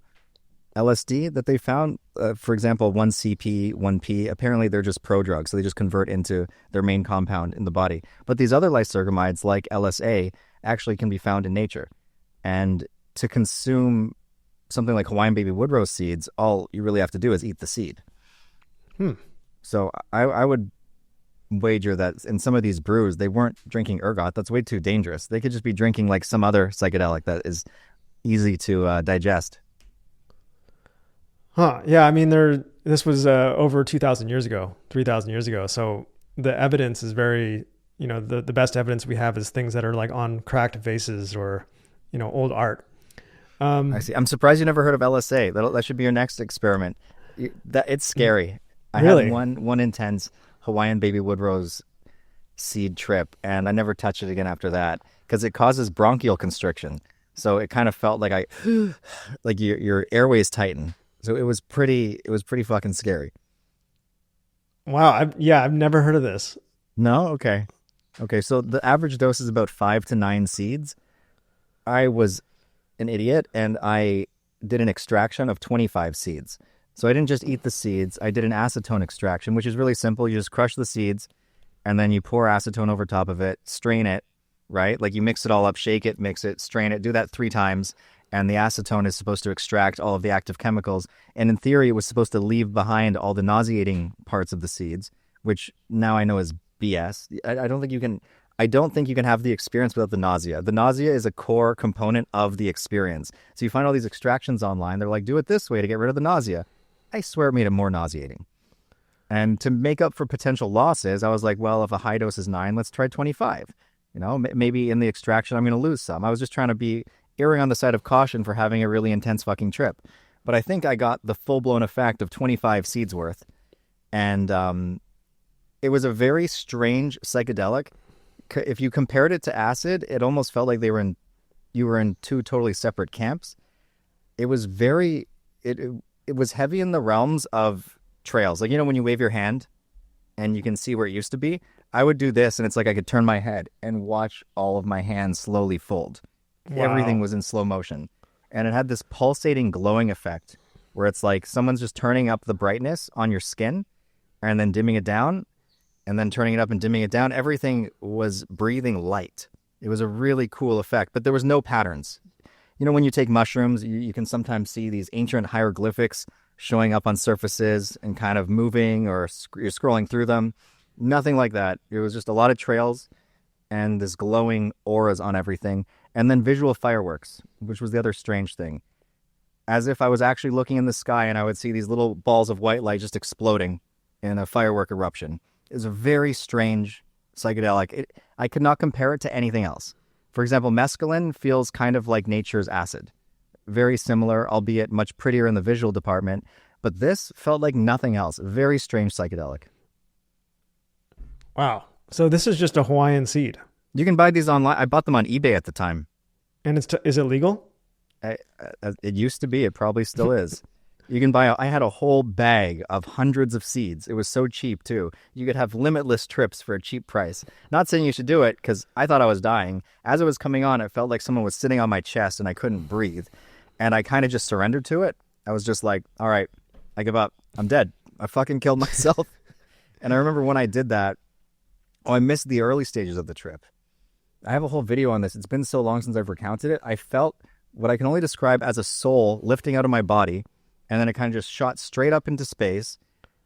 LSD that they found. For example, 1CP, 1P, apparently they're just prodrugs, so they just convert into their main compound in the body. But these other lysergamides, like LSA, actually can be found in nature. And to consume something like Hawaiian Baby Wood Rose seeds, all you really have to do is eat the seed. So I would wager that in some of these brews, they weren't drinking ergot. That's way too dangerous. They could just be drinking like some other psychedelic that is easy to digest. Yeah, I mean, this was over 2,000 years ago, 3,000 years ago. So the evidence is very the best evidence we have is things that are like on cracked vases or, old art. I see. I'm surprised you never heard of LSA. That should be your next experiment. It's scary. I Really? had one intense Hawaiian baby wood rose seed trip, and I never touched it again after that because it causes bronchial constriction. So it kind of felt like like your airways tighten. So it was pretty fucking scary. Wow. I've never heard of this. No? Okay. Okay. So the average dose is about 5 to 9 seeds. I was an idiot and I did an extraction of 25 seeds. So I didn't just eat the seeds. I did an acetone extraction, which is really simple. You just crush the seeds and then you pour acetone over top of it, strain it, right? Like you mix it all up, shake it, mix it, strain it, do that 3 times. And the acetone is supposed to extract all of the active chemicals. And in theory, it was supposed to leave behind all the nauseating parts of the seeds, which now I know is BS. I don't think you can have the experience without the nausea. The nausea is a core component of the experience. So you find all these extractions online. They're like, do it this way to get rid of the nausea. I swear it made it more nauseating. And to make up for potential losses, I was like, well, if a high dose is 9, let's try 25. Maybe in the extraction, I'm going to lose some. I was just trying to be erring on the side of caution for having a really intense fucking trip. But I think I got the full-blown effect of 25 seeds worth. And it was a very strange psychedelic. If you compared it to acid, it almost felt like you were in 2 totally separate camps. It was it was heavy in the realms of trails. Like, when you wave your hand and you can see where it used to be, I would do this and it's like I could turn my head and watch all of my hands slowly fold. Wow. Everything was in slow motion. And it had this pulsating glowing effect where it's like someone's just turning up the brightness on your skin and then dimming it down and then turning it up and dimming it down. Everything was breathing light. It was a really cool effect, but there was no patterns. When you take mushrooms, you can sometimes see these ancient hieroglyphics showing up on surfaces and kind of moving, or you're scrolling through them. Nothing like that. It was just a lot of trails and this glowing auras on everything. And then visual fireworks, which was the other strange thing. As if I was actually looking in the sky and I would see these little balls of white light just exploding in a firework eruption. It was a very strange psychedelic. I could not compare it to anything else. For example, mescaline feels kind of like nature's acid. Very similar, albeit much prettier in the visual department. But this felt like nothing else. Very strange psychedelic. Wow. So this is just a Hawaiian seed. You can buy these online. I bought them on eBay at the time. And is it legal? It used to be. It probably still is. You can buy. I had a whole bag of hundreds of seeds. It was so cheap too. You could have limitless trips for a cheap price. Not saying you should do it because I thought I was dying. As it was coming on, it felt like someone was sitting on my chest and I couldn't breathe. And I kind of just surrendered to it. I was just like, all right, I give up. I'm dead. I fucking killed myself. And I remember when I did that, I missed the early stages of the trip. I have a whole video on this. It's been so long since I've recounted it. I felt what I can only describe as a soul lifting out of my body. And then it kind of just shot straight up into space.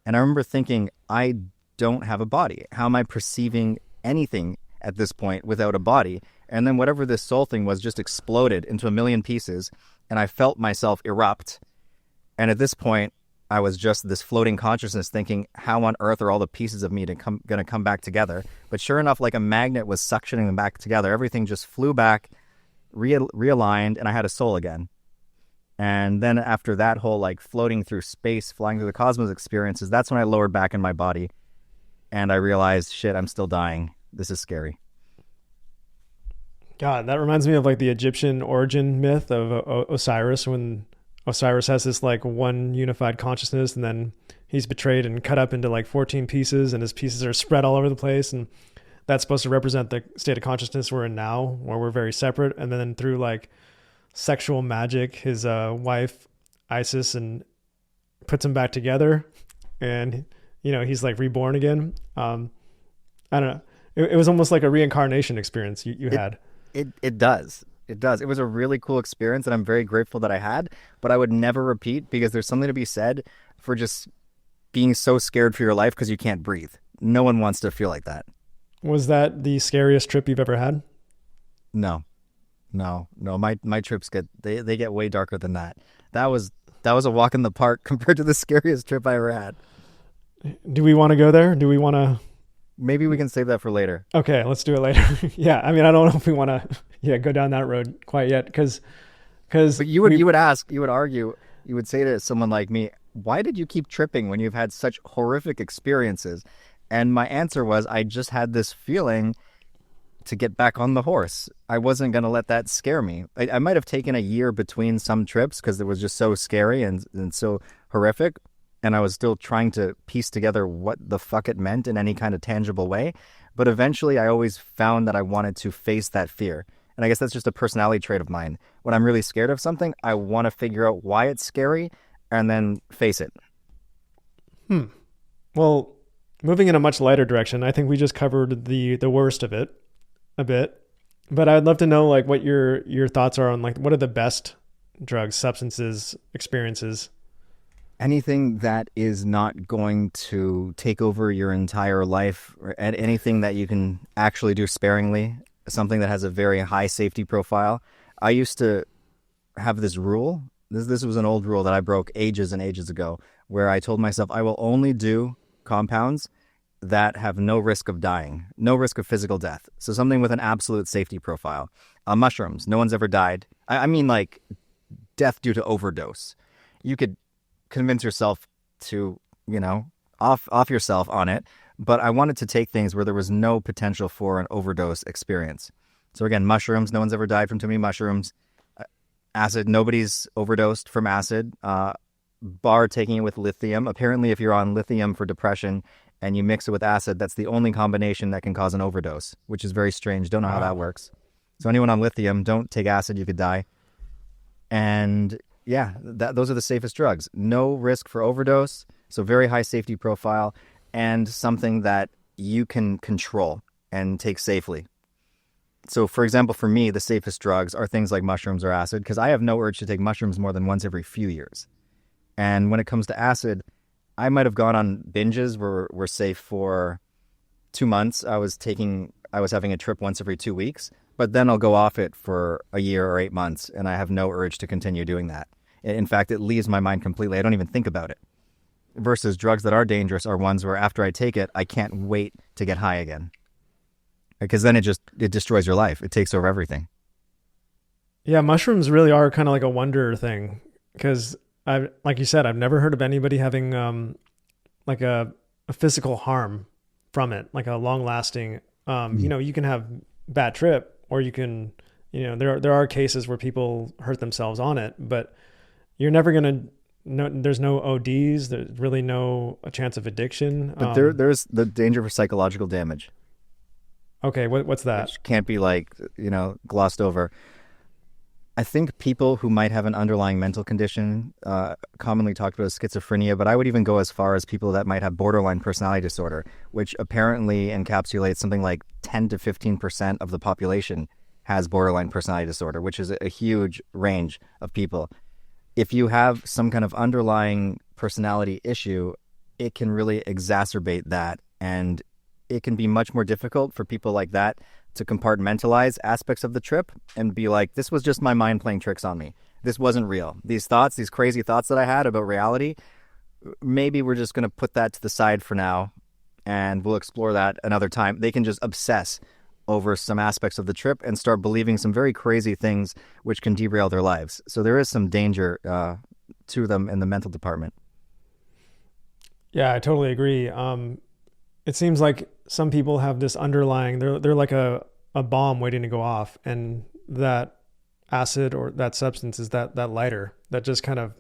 And I remember thinking, I don't have a body. How am I perceiving anything at this point without a body? And then whatever this soul thing was just exploded into a million pieces. And I felt myself erupt. And at this point, I was just this floating consciousness thinking, how on earth are all the pieces of me going to come back together? But sure enough, like a magnet was suctioning them back together. Everything just flew back, realigned, and I had a soul again. And then after that whole like floating through space, flying through the cosmos experiences, that's when I lowered back in my body. And I realized, shit, I'm still dying. This is scary. God, that reminds me of like the Egyptian origin myth of Osiris, when Osiris has this like one unified consciousness and then he's betrayed and cut up into like 14 pieces and his pieces are spread all over the place. And that's supposed to represent the state of consciousness we're in now, where we're very separate. And then through like sexual magic, his wife Isis and puts him back together, and he's like reborn again. I don't know. It was almost like a reincarnation experience you had. It does. It does. It was a really cool experience, and I'm very grateful that I had. But I would never repeat, because there's something to be said for just being so scared for your life because you can't breathe. No one wants to feel like that. Was that the scariest trip you've ever had? No. My trips get way darker than that. That was a walk in the park compared to the scariest trip I ever had. Do we want to go there? Do we want to Maybe we can save that for later. Okay, let's do it later. Yeah, I mean, I don't know if we want to, yeah, go down that road quite yet, because But you would ask, you would argue, you would say to someone like me, why did you keep tripping when you've had such horrific experiences? And my answer was, I just had this feeling to get back on the horse. I wasn't going to let that scare me. I might have taken a year between some trips because it was just so scary and so horrific. And I was still trying to piece together what the fuck it meant in any kind of tangible way. But eventually I always found that I wanted to face that fear. And I guess that's just a personality trait of mine. When I'm really scared of something, I want to figure out why it's scary and then face it. well, moving in a much lighter direction, I think we just covered the worst of it a bit, but I'd love to know like what your thoughts are on like what are the best drugs, substances, experiences. Anything that is not going to take over your entire life, or anything that you can actually do sparingly, something that has a very high safety profile. I used to have this rule. This was an old rule that I broke ages and ages ago, where I told myself I will only do compounds that have no risk of dying, no risk of physical death. So something with an absolute safety profile. Mushrooms, no one's ever died. I mean like death due to overdose. You could convince yourself to, off yourself on it. But I wanted to take things where there was no potential for an overdose experience. So again, mushrooms, no one's ever died from too many mushrooms. Acid, nobody's overdosed from acid. Bar taking it with lithium. Apparently, if you're on lithium for depression and you mix it with acid, that's the only combination that can cause an overdose, which is very strange. Don't know how that works. So anyone on lithium, don't take acid, you could die. And yeah, those are the safest drugs. No risk for overdose, so very high safety profile, and something that you can control and take safely. So for example, for me, the safest drugs are things like mushrooms or acid, because I have no urge to take mushrooms more than once every few years. And when it comes to acid, I might have gone on binges where we're safe for 2 months. I was having a trip once every 2 weeks, but then I'll go off it for a year or 8 months, and I have no urge to continue doing that. In fact, it leaves my mind completely. I don't even think about it. Versus drugs that are dangerous are ones where after I take it, I can't wait to get high again. Because then it destroys your life. It takes over everything. Yeah, mushrooms really are kind of like a wonder thing, because like you said, I've never heard of anybody having like a physical harm from it, like a long lasting. You can have bad trip, or you can, there are cases where people hurt themselves on it, but you're never gonna. No, there's no ODs. There's really no a chance of addiction. But there's the danger for psychological damage. Okay, what's that? Which can't be glossed over. I think people who might have an underlying mental condition, commonly talked about as schizophrenia, but I would even go as far as people that might have borderline personality disorder, which apparently encapsulates something like 10 to 15% of the population has borderline personality disorder, which is a huge range of people. If you have some kind of underlying personality issue, it can really exacerbate that, and it can be much more difficult for people like that to compartmentalize aspects of the trip and be like, this was just my mind playing tricks on me. This wasn't real. These thoughts, these crazy thoughts that I had about reality, maybe we're just going to put that to the side for now, and we'll explore that another time. They can just obsess over some aspects of the trip and start believing some very crazy things which can derail their lives. So there is some danger to them in the mental department. Yeah, I totally agree. It seems like some people have this underlying, they're like a bomb waiting to go off, and that acid or that substance is that lighter that just kind of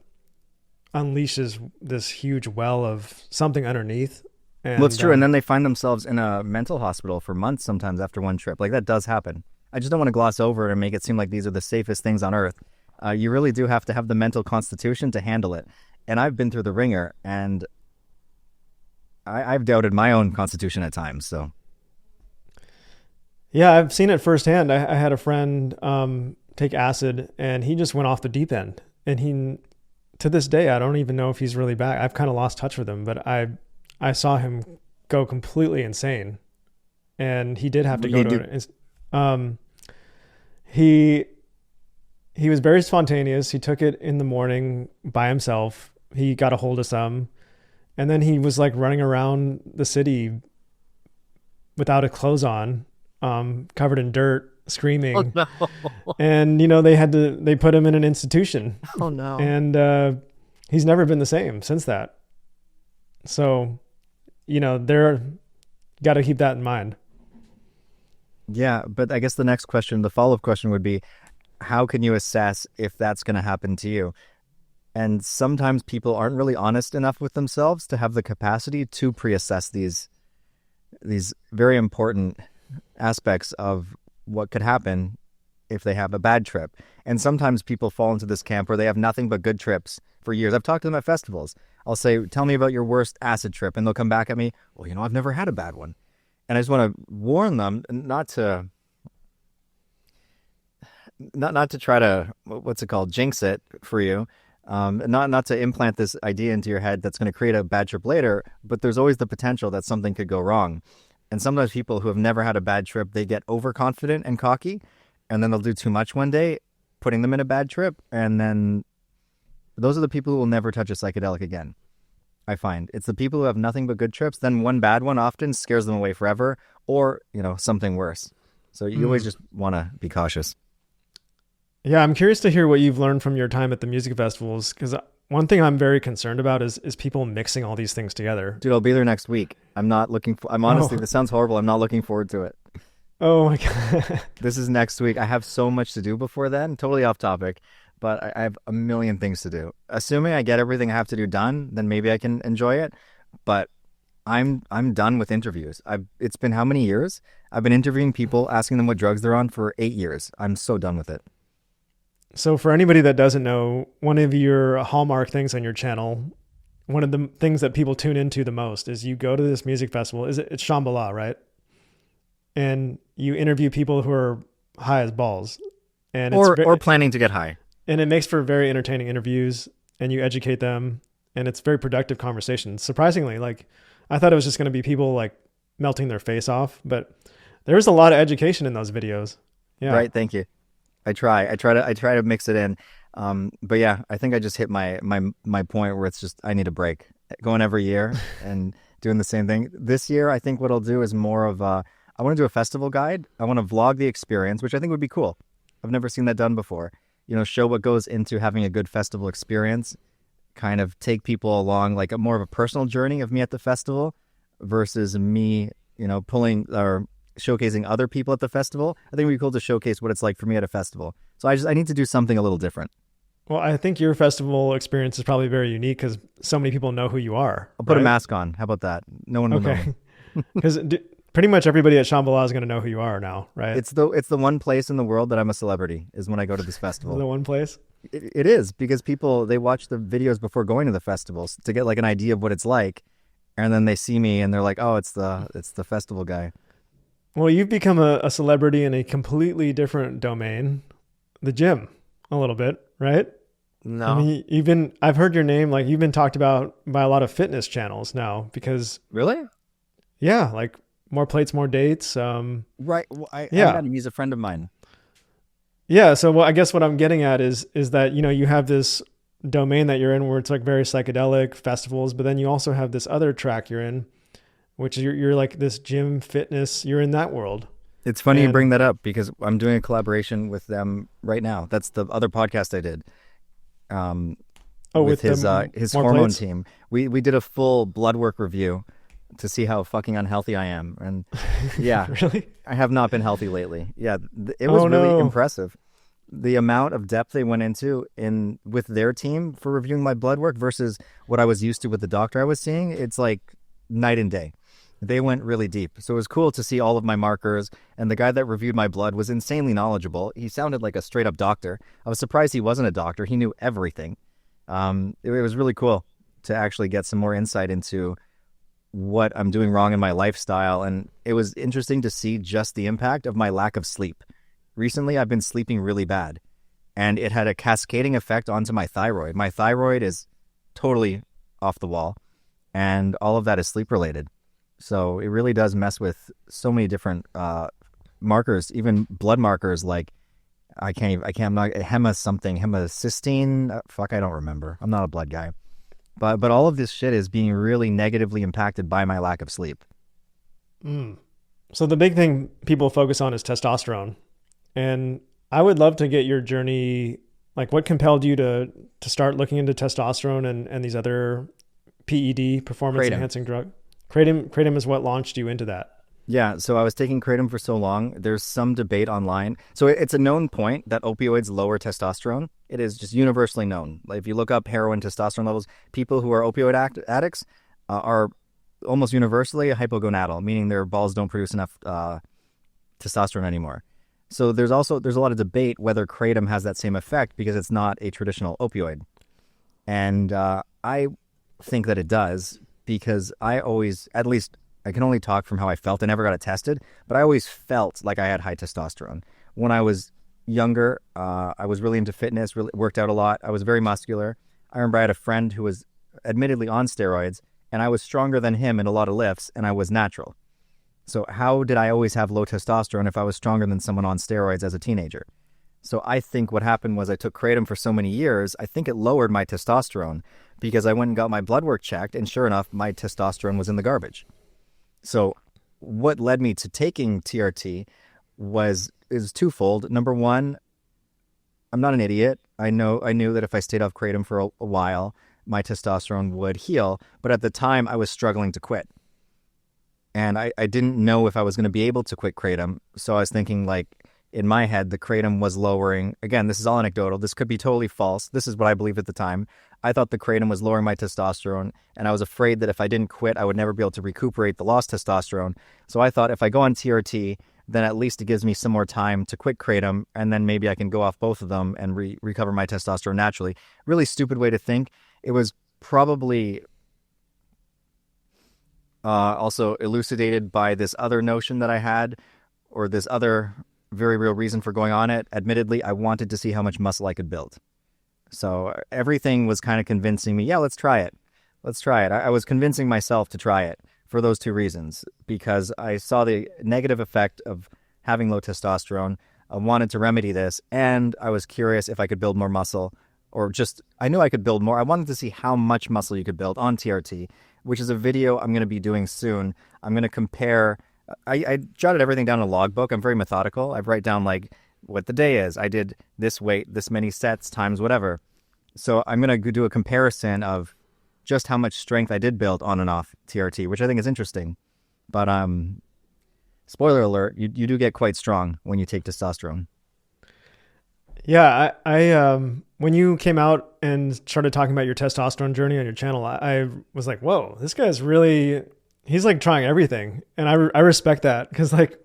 unleashes this huge well of something underneath. And, well, it's true. And then they find themselves in a mental hospital for months sometimes after one trip. Like, that does happen. I just don't want to gloss over it and make it seem like these are the safest things on earth. You really do have to have the mental constitution to handle it. And I've been through the ringer, and I've doubted my own constitution at times. So, yeah, I've seen it firsthand. I had a friend take acid, and he just went off the deep end. And to this day, I don't even know if he's really back. I've kind of lost touch with him, but I saw him go completely insane, and he did have to go to. He was very spontaneous. He took it in the morning by himself. He got a hold of some, and then he was like running around the city, without a clothes on, covered in dirt, Oh screaming. no. And, they put him in an institution. Oh no. And he's never been the same since that. So, they're got to keep that in mind. Yeah, but I guess the next question, the follow-up question would be, how can you assess if that's going to happen to you? And sometimes people aren't really honest enough with themselves to have the capacity to pre-assess these very important aspects of what could happen if they have a bad trip. And sometimes people fall into this camp where they have nothing but good trips for years. I've talked to them at festivals. I'll say, tell me about your worst acid trip. And they'll come back at me, well, I've never had a bad one. And I just want to warn them not to try to, what's it called, jinx it for you. Not to implant this idea into your head that's going to create a bad trip later, but there's always the potential that something could go wrong. And sometimes people who have never had a bad trip, they get overconfident and cocky, and then they'll do too much one day, putting them in a bad trip. And then those are the people who will never touch a psychedelic again. I find it's the people who have nothing but good trips. Then one bad one often scares them away forever, or, something worse. So you always just want to be cautious. Yeah, I'm curious to hear what you've learned from your time at the music festivals, because one thing I'm very concerned about is people mixing all these things together. Dude, I'll be there next week. I'm honestly, this sounds horrible. I'm not looking forward to it. Oh my God. This is next week. I have so much to do before then. Totally off topic, but I have a million things to do. Assuming I get everything I have to do done, then maybe I can enjoy it. But I'm done with interviews. It's been how many years? I've been interviewing people, asking them what drugs they're on for 8 years. I'm so done with it. So for anybody that doesn't know, one of your hallmark things on your channel, one of the things that people tune into the most is you go to this music festival. It's Shambhala, right? And you interview people who are high as balls, and or planning to get high. And it makes for very entertaining interviews, and you educate them, and it's very productive conversations. Surprisingly, I thought it was just going to be people melting their face off, but there's a lot of education in those videos. Yeah. Right. Thank you. I try to mix it in. But yeah, I think I just hit my point where it's just, I need a break. Going every year and doing the same thing. This year, I think what I'll do is more of I want to do a festival guide. I want to vlog the experience, which I think would be cool. I've never seen that done before. Show what goes into having a good festival experience, kind of take people along like more of a personal journey of me at the festival versus me, pulling or showcasing other people at the festival. I think it would be cool to showcase what it's like for me at a festival. So I need to do something a little different. Well, I think your festival experience is probably very unique because so many people know who you are. I'll put a mask on. How about that? No one will know me. Because pretty much everybody at Shambhala is going to know who you are now, right? It's the one place in the world that I'm a celebrity is when I go to this festival. The one place? It is, because people, they watch the videos before going to the festivals to get an idea of what it's like. And then they see me and they're like, oh, it's the festival guy. Well, you've become a celebrity in a completely different domain, the gym, a little bit, right? No. I mean, I've heard your name, you've been talked about by a lot of fitness channels now because. Really? Yeah, more plates, more dates. Right. Well, I met him. He's a friend of mine. Yeah. So I guess what I'm getting at is that, you have this domain that you're in where it's very psychedelic festivals, but then you also have this other track you're in, which you're like this gym fitness, you're in that world. It's funny you bring that up because I'm doing a collaboration with them right now. That's the other podcast I did. With his hormone plates? team. We did a full blood work review to see how fucking unhealthy I am. And yeah, Really? I have not been healthy lately. Yeah, it was really impressive. The amount of depth they went into with their team for reviewing my blood work versus what I was used to with the doctor I was seeing, it's like night and day. They went really deep. So it was cool to see all of my markers. And the guy that reviewed my blood was insanely knowledgeable. He sounded like a straight up doctor. I was surprised he wasn't a doctor. He knew everything. It was really cool to actually get some more insight into what I'm doing wrong in my lifestyle. And it was interesting to see just the impact of my lack of sleep. Recently, I've been sleeping really bad. And it had a cascading effect onto my thyroid. My thyroid is totally off the wall. And all of that is sleep related. So it really does mess with so many different markers, even blood markers like hemocystine. I don't remember. I'm not a blood guy. But all of this shit is being really negatively impacted by my lack of sleep. So the big thing people focus on is testosterone. And I would love to get your journey, like what compelled you to start looking into testosterone and these other PED, performance Kratom. enhancing drug. Kratom is what launched you into that. Yeah, so I was taking Kratom for so long. There's some debate online. So it's a known point that opioids lower testosterone. It is just universally known. Like if you look up heroin testosterone levels, people who are opioid addicts are almost universally hypogonadal, meaning their balls don't produce enough testosterone anymore. So there's a lot of debate whether Kratom has that same effect because it's not a traditional opioid. And I think that it does because I always, at least I can only talk from how I felt. I never got it tested, but I always felt like I had high testosterone. When I was younger, I was really into fitness, really worked out a lot. I was very muscular. I remember I had a friend who was admittedly on steroids, and I was stronger than him in a lot of lifts, and I was natural. So how did I always have low testosterone if I was stronger than someone on steroids as a teenager? So I think what happened was I took Kratom for so many years, I think it lowered my testosterone because I went and got my blood work checked, and sure enough, my testosterone was in the garbage. So what led me to taking TRT is twofold. Number one, I'm not an idiot. I knew that if I stayed off Kratom for a while, my testosterone would heal. But at the time, I was struggling to quit. And I didn't know if I was going to be able to quit Kratom. So I was thinking, like, in my head, the Kratom was lowering. Again, this is all anecdotal. This could be totally false. This is what I believed at the time. I thought the Kratom was lowering my testosterone, and I was afraid that if I didn't quit, I would never be able to recuperate the lost testosterone. So I thought if I go on TRT, then at least it gives me some more time to quit Kratom, and then maybe I can go off both of them and recover my testosterone naturally. Really stupid way to think. It was probably also elucidated by this other notion that I had, or this other very real reason for going on it. Admittedly, I wanted to see how much muscle I could build. So everything was kind of convincing me, yeah, let's try it. Let's try it. I was convincing myself to try it for those two reasons, because I saw the negative effect of having low testosterone. I wanted to remedy this, and I was curious if I could build more muscle, or just, I knew I could build more. I wanted to see how much muscle you could build on TRT, which is a video I'm going to be doing soon. I'm going to compare. I jotted everything down in a logbook. I'm very methodical. I write down like what the day is. I did this weight, this many sets times whatever. So I'm going to do a comparison of just how much strength I did build on and off TRT, which I think is interesting. But spoiler alert, you do get quite strong when you take testosterone. Yeah, I when you came out and started talking about your testosterone journey on your channel, I was like, whoa, this guy's really, he's like trying everything. And I respect that, because like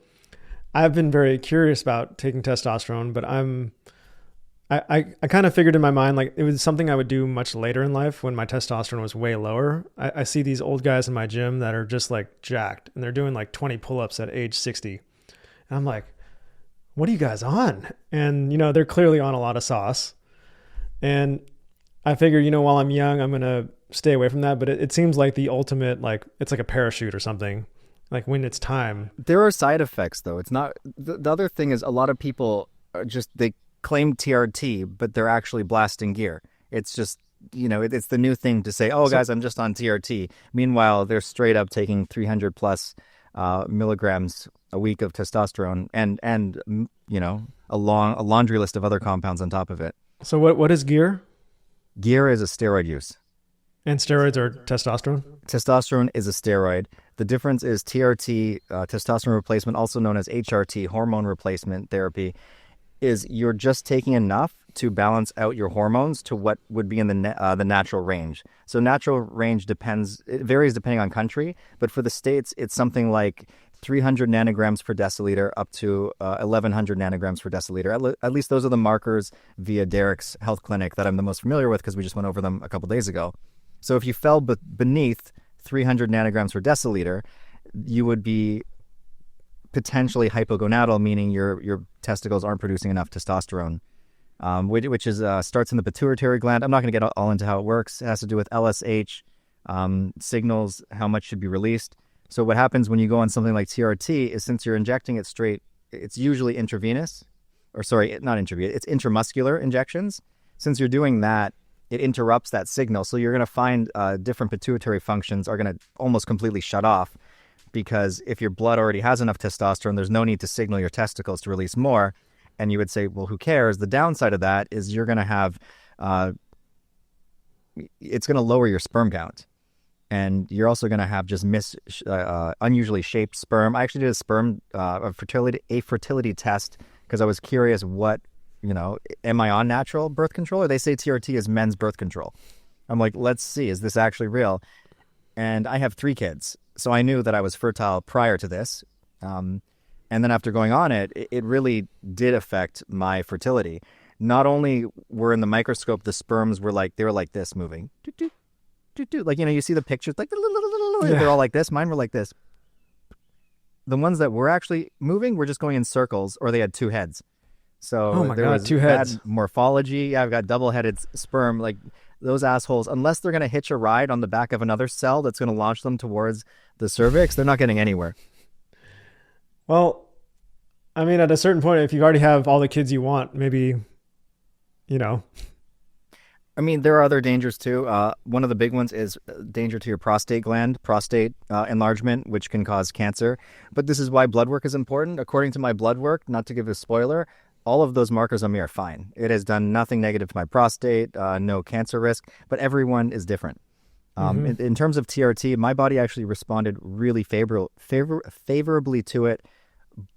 I've been very curious about taking testosterone, but I kind of figured in my mind, like it was something I would do much later in life when my testosterone was way lower. I see these old guys in my gym that are just like jacked, and they're doing like 20 pull-ups at age 60. And I'm like, what are you guys on? And, you know, they're clearly on a lot of sauce. And I figure, you know, while I'm young, I'm going to stay away from that. But it seems like the ultimate, like, it's like a parachute or something. Like when it's time. There are side effects, though. It's not, the other thing is a lot of people are just, they claim TRT, but they're actually blasting gear. It's just, you know, it's the new thing to say, oh, guys, I'm just on TRT. Meanwhile, they're straight up taking 300 plus milligrams a week of testosterone and you know, a laundry list of other compounds on top of it. So what is gear? Gear is a steroid use. And steroids are testosterone? Testosterone is a steroid. The difference is TRT, testosterone replacement, also known as HRT, hormone replacement therapy, is you're just taking enough to balance out your hormones to what would be in the natural range. So natural range it varies depending on country, but for the States, it's something like 300 nanograms per deciliter up to 1,100 nanograms per deciliter. At least those are the markers via Derek's health clinic that I'm the most familiar with, because we just went over them a couple days ago. So if you fell beneath 300 nanograms per deciliter, you would be potentially hypogonadal, meaning your testicles aren't producing enough testosterone, which is starts in the pituitary gland. I'm not going to get all into how it works. It has to do with LSH, signals how much should be released. So what happens when you go on something like TRT is, since you're injecting it straight, it's usually intravenous, or sorry, not intravenous, it's intramuscular injections. Since you're doing that, it interrupts that signal. So you're going to find different pituitary functions are going to almost completely shut off, because if your blood already has enough testosterone, there's no need to signal your testicles to release more. And you would say, well, who cares? The downside of that is you're going to have, it's going to lower your sperm count. And you're also going to have just unusually shaped sperm. I actually did a fertility test because I was curious what, am I on natural birth control? Or they say TRT is men's birth control. I'm like, let's see, is this actually real? And I have 3 kids. So I knew that I was fertile prior to this. And then after going on it, it really did affect my fertility. Not only were in the microscope, the sperms were like this moving. Like, you see the pictures, like, they're all like this. Mine were like this. The ones that were actually moving were just going in circles, or they had 2 heads. So oh my there God, was 2 heads. bad morphology. Yeah, I've got double-headed sperm. Like, those assholes, unless they're going to hitch a ride on the back of another cell that's going to launch them towards the cervix, they're not getting anywhere. Well, I mean, at a certain point, if you already have all the kids you want, maybe, I mean, there are other dangers too. One of the big ones is danger to your prostate gland, prostate enlargement, which can cause cancer. But this is why blood work is important. According to my blood work, not to give a spoiler, all of those markers on me are fine. It has done nothing negative to my prostate, no cancer risk, but everyone is different. In terms of TRT, my body actually responded really favorably to it.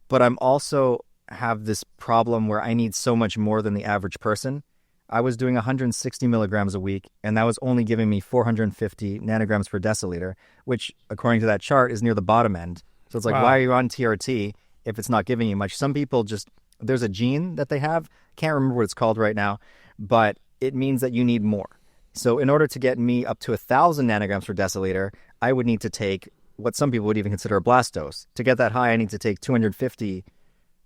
But I'm also have this problem where I need so much more than the average person. I was doing 160 milligrams a week, and that was only giving me 450 nanograms per deciliter, which, according to that chart, is near the bottom end. So it's like, Wow. Why are you on TRT if it's not giving you much? Some people there's a gene that they have. Can't remember what it's called right now, but it means that you need more. So in order to get me up to 1,000 nanograms per deciliter, I would need to take what some people would even consider a blast dose. To get that high, I need to take 250.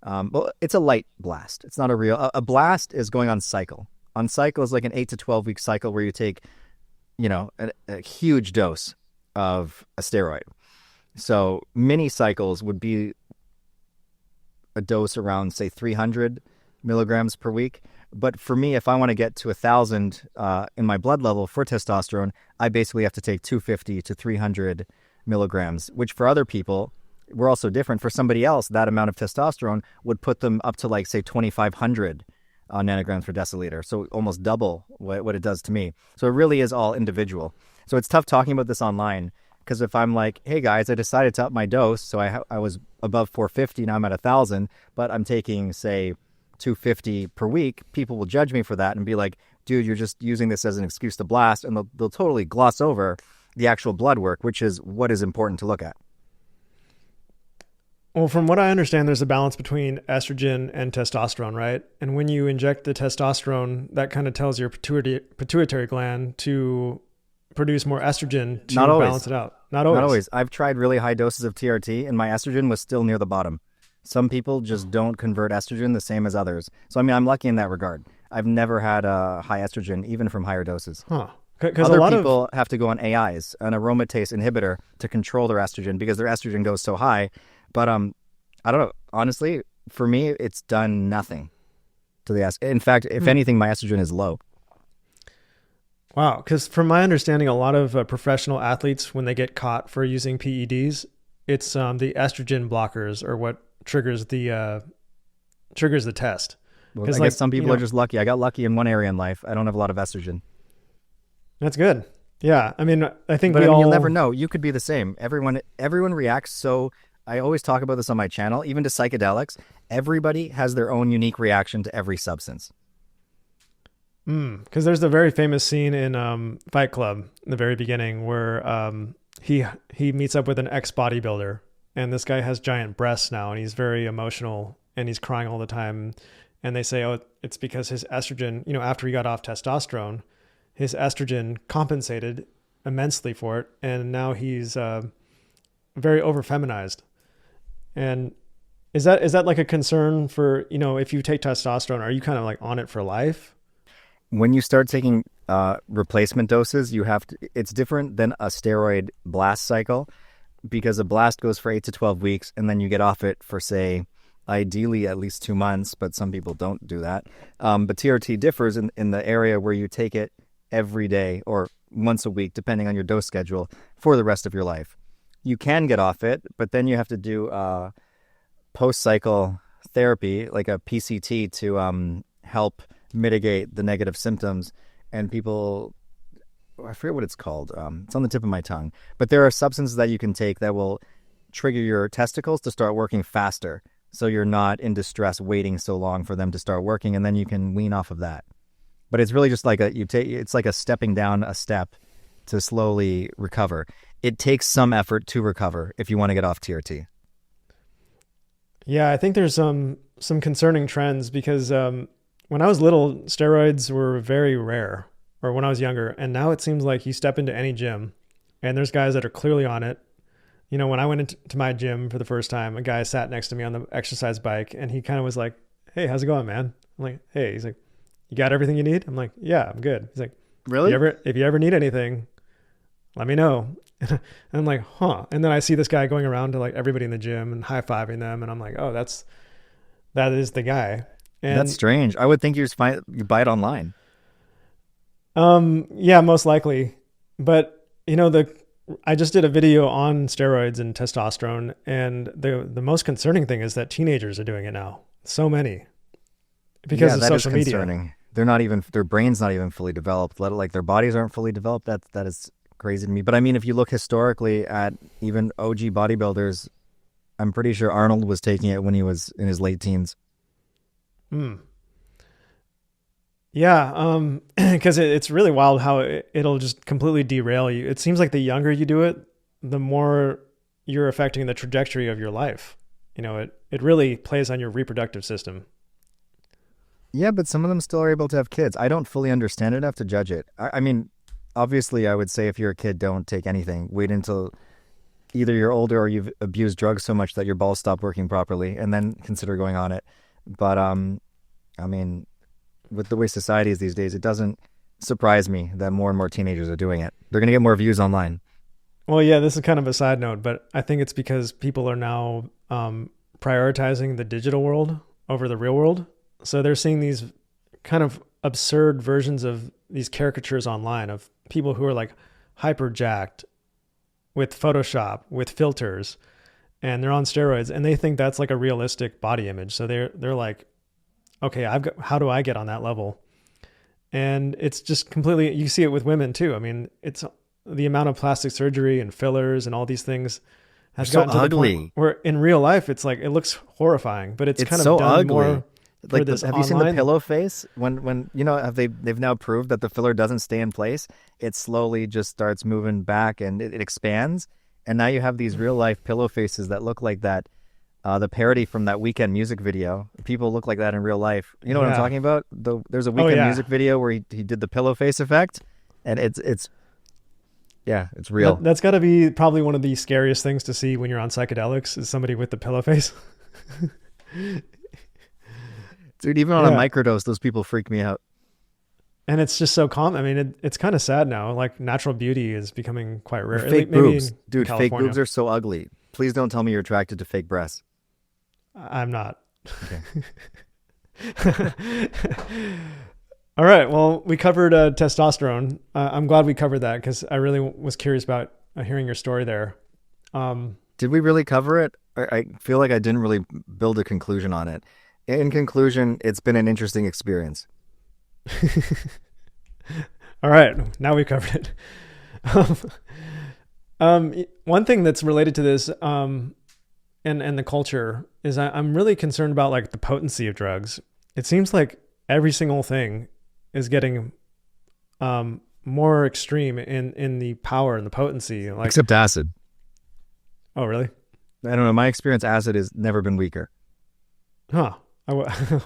Well, it's a light blast. It's not a real. A blast is going on cycle. On cycle is like an 8 to 12 week cycle where you take, a huge dose of a steroid. So mini cycles would be a dose around, say, 300 milligrams per week. But for me, if I want to get to 1,000 in my blood level for testosterone, I basically have to take 250 to 300 milligrams, which for other people, we're also different. For somebody else, that amount of testosterone would put them up to, like, say, 2,500 nanograms per deciliter. So almost double what it does to me. So it really is all individual. So it's tough talking about this online, because if I'm like, hey guys, I decided to up my dose, so I was above 450, now I'm at 1,000, but I'm taking, say, 250 per week, people will judge me for that and be like, dude, you're just using this as an excuse to blast, and they'll totally gloss over the actual blood work, which is what is important to look at. Well, from what I understand, there's a balance between estrogen and testosterone, right? And when you inject the testosterone, that kind of tells your pituitary gland to produce more estrogen to balance it out. Not always. Not always. I've tried really high doses of TRT, and my estrogen was still near the bottom. Some people just don't convert estrogen the same as others. So, I mean, I'm lucky in that regard. I've never had a high estrogen, even from higher doses. Huh. Because Other people have to go on AIs, an aromatase inhibitor, to control their estrogen because their estrogen goes so high. But I don't know. Honestly, for me, it's done nothing to the estrogen. In fact, if anything, my estrogen is low. Wow. Because from my understanding, a lot of professional athletes, when they get caught for using PEDs, it's the estrogen blockers are what triggers the test. Well, I guess some people are just lucky. I got lucky in one area in life. I don't have a lot of estrogen. That's good. Yeah. I mean, I think you'll never know. You could be the same. Everyone reacts. So I always talk about this on my channel, even to psychedelics. Everybody has their own unique reaction to every substance. Because there's the very famous scene in Fight Club in the very beginning where he meets up with an ex-bodybuilder, and this guy has giant breasts now, and he's very emotional, and he's crying all the time. And they say, oh, it's because his estrogen, after he got off testosterone, his estrogen compensated immensely for it, and now he's very over-feminized. And is that like a concern for, if you take testosterone, are you kind of like on it for life? When you start taking replacement doses, it's different than a steroid blast cycle, because a blast goes for 8 to 12 weeks, and then you get off it for, say, ideally at least 2 months, but some people don't do that. But TRT differs in the area where you take it every day or once a week, depending on your dose schedule, for the rest of your life. you can get off it, but then you have to do post-cycle therapy, like a PCT, to help mitigate the negative symptoms. And people, I forget what it's called. It's on the tip of my tongue. But there are substances that you can take that will trigger your testicles to start working faster, so you're not in distress waiting so long for them to start working, and then you can wean off of that. But it's really just like it's like a stepping down a step to slowly recover. It takes some effort to recover if you want to get off TRT. Yeah, I think there's some concerning trends because when I was little, steroids were very rare, or when I was younger, and now it seems like you step into any gym and there's guys that are clearly on it. You know, when I went into my gym for the first time, a guy sat next to me on the exercise bike and he kind of was like, "Hey, how's it going, man?" I'm like, "Hey." He's like, "You got everything you need?" I'm like, "Yeah, I'm good." He's like, Really? If you ever need anything, let me know." And I'm like, "Huh." And then I see this guy going around to like everybody in the gym and high-fiving them. And I'm like, "Oh, that is the guy." And That's strange. I would think you buy it online. yeah, most likely. But you know, I just did a video on steroids and testosterone, and the most concerning thing is that teenagers are doing it now. So many. Because of social media. Concerning. They're not even, their brain's not even fully developed. Like their bodies aren't fully developed. That is crazy to me. But I mean, if you look historically at even OG bodybuilders, I'm pretty sure Arnold was taking it when he was in his late teens. Yeah, because it's really wild how it'll just completely derail you. It seems like the younger you do it, the more you're affecting the trajectory of your life. You know, it really plays on your reproductive system. Yeah, but some of them still are able to have kids. I don't fully understand it enough to judge it. I mean, obviously, I would say if you're a kid, don't take anything. Wait until either you're older or you've abused drugs so much that your balls stop working properly, and then consider going on it. But I mean, with the way society is these days, it doesn't surprise me that more and more teenagers are doing it. They're going to get more views online. Well, yeah, this is kind of a side note, but I think it's because people are now prioritizing the digital world over the real world. So they're seeing these kind of absurd versions of these caricatures online of people who are like hyper jacked with Photoshop, with filters, and they're on steroids, and they think that's like a realistic body image. So they're like, okay, how do I get on that level? And it's just completely, you see it with women too. I mean, it's the amount of plastic surgery and fillers and all these things has gotten to the point where in real life, it's like, it looks horrifying, but it's kind of so done ugly. more. Like, have you seen the pillow face? When you know, they've now proved that the filler doesn't stay in place. It slowly just starts moving back and it expands. And now you have these real life pillow faces that look like that. The parody from that Weekend music video. People look like that in real life. You know what I'm talking about? There's a Weekend music video where he did the pillow face effect, and it's real. That's got to be probably one of the scariest things to see when you're on psychedelics is somebody with the pillow face. Dude, even on a microdose, those people freak me out. And it's just so common. I mean, it's kind of sad now. Like natural beauty is becoming quite rare. Fake boobs. Dude, fake boobs are so ugly. Please don't tell me you're attracted to fake breasts. I'm not. Okay. All right. Well, we covered testosterone. I'm glad we covered that because I really was curious about hearing your story there. Did we really cover it? I feel like I didn't really build a conclusion on it. In conclusion, it's been an interesting experience. All right. Now we covered it. One thing that's related to this and the culture is I'm really concerned about like the potency of drugs. It seems like every single thing is getting more extreme in the power and the potency. Like, except acid. Oh, really? I don't know. My experience, acid has never been weaker. Huh. I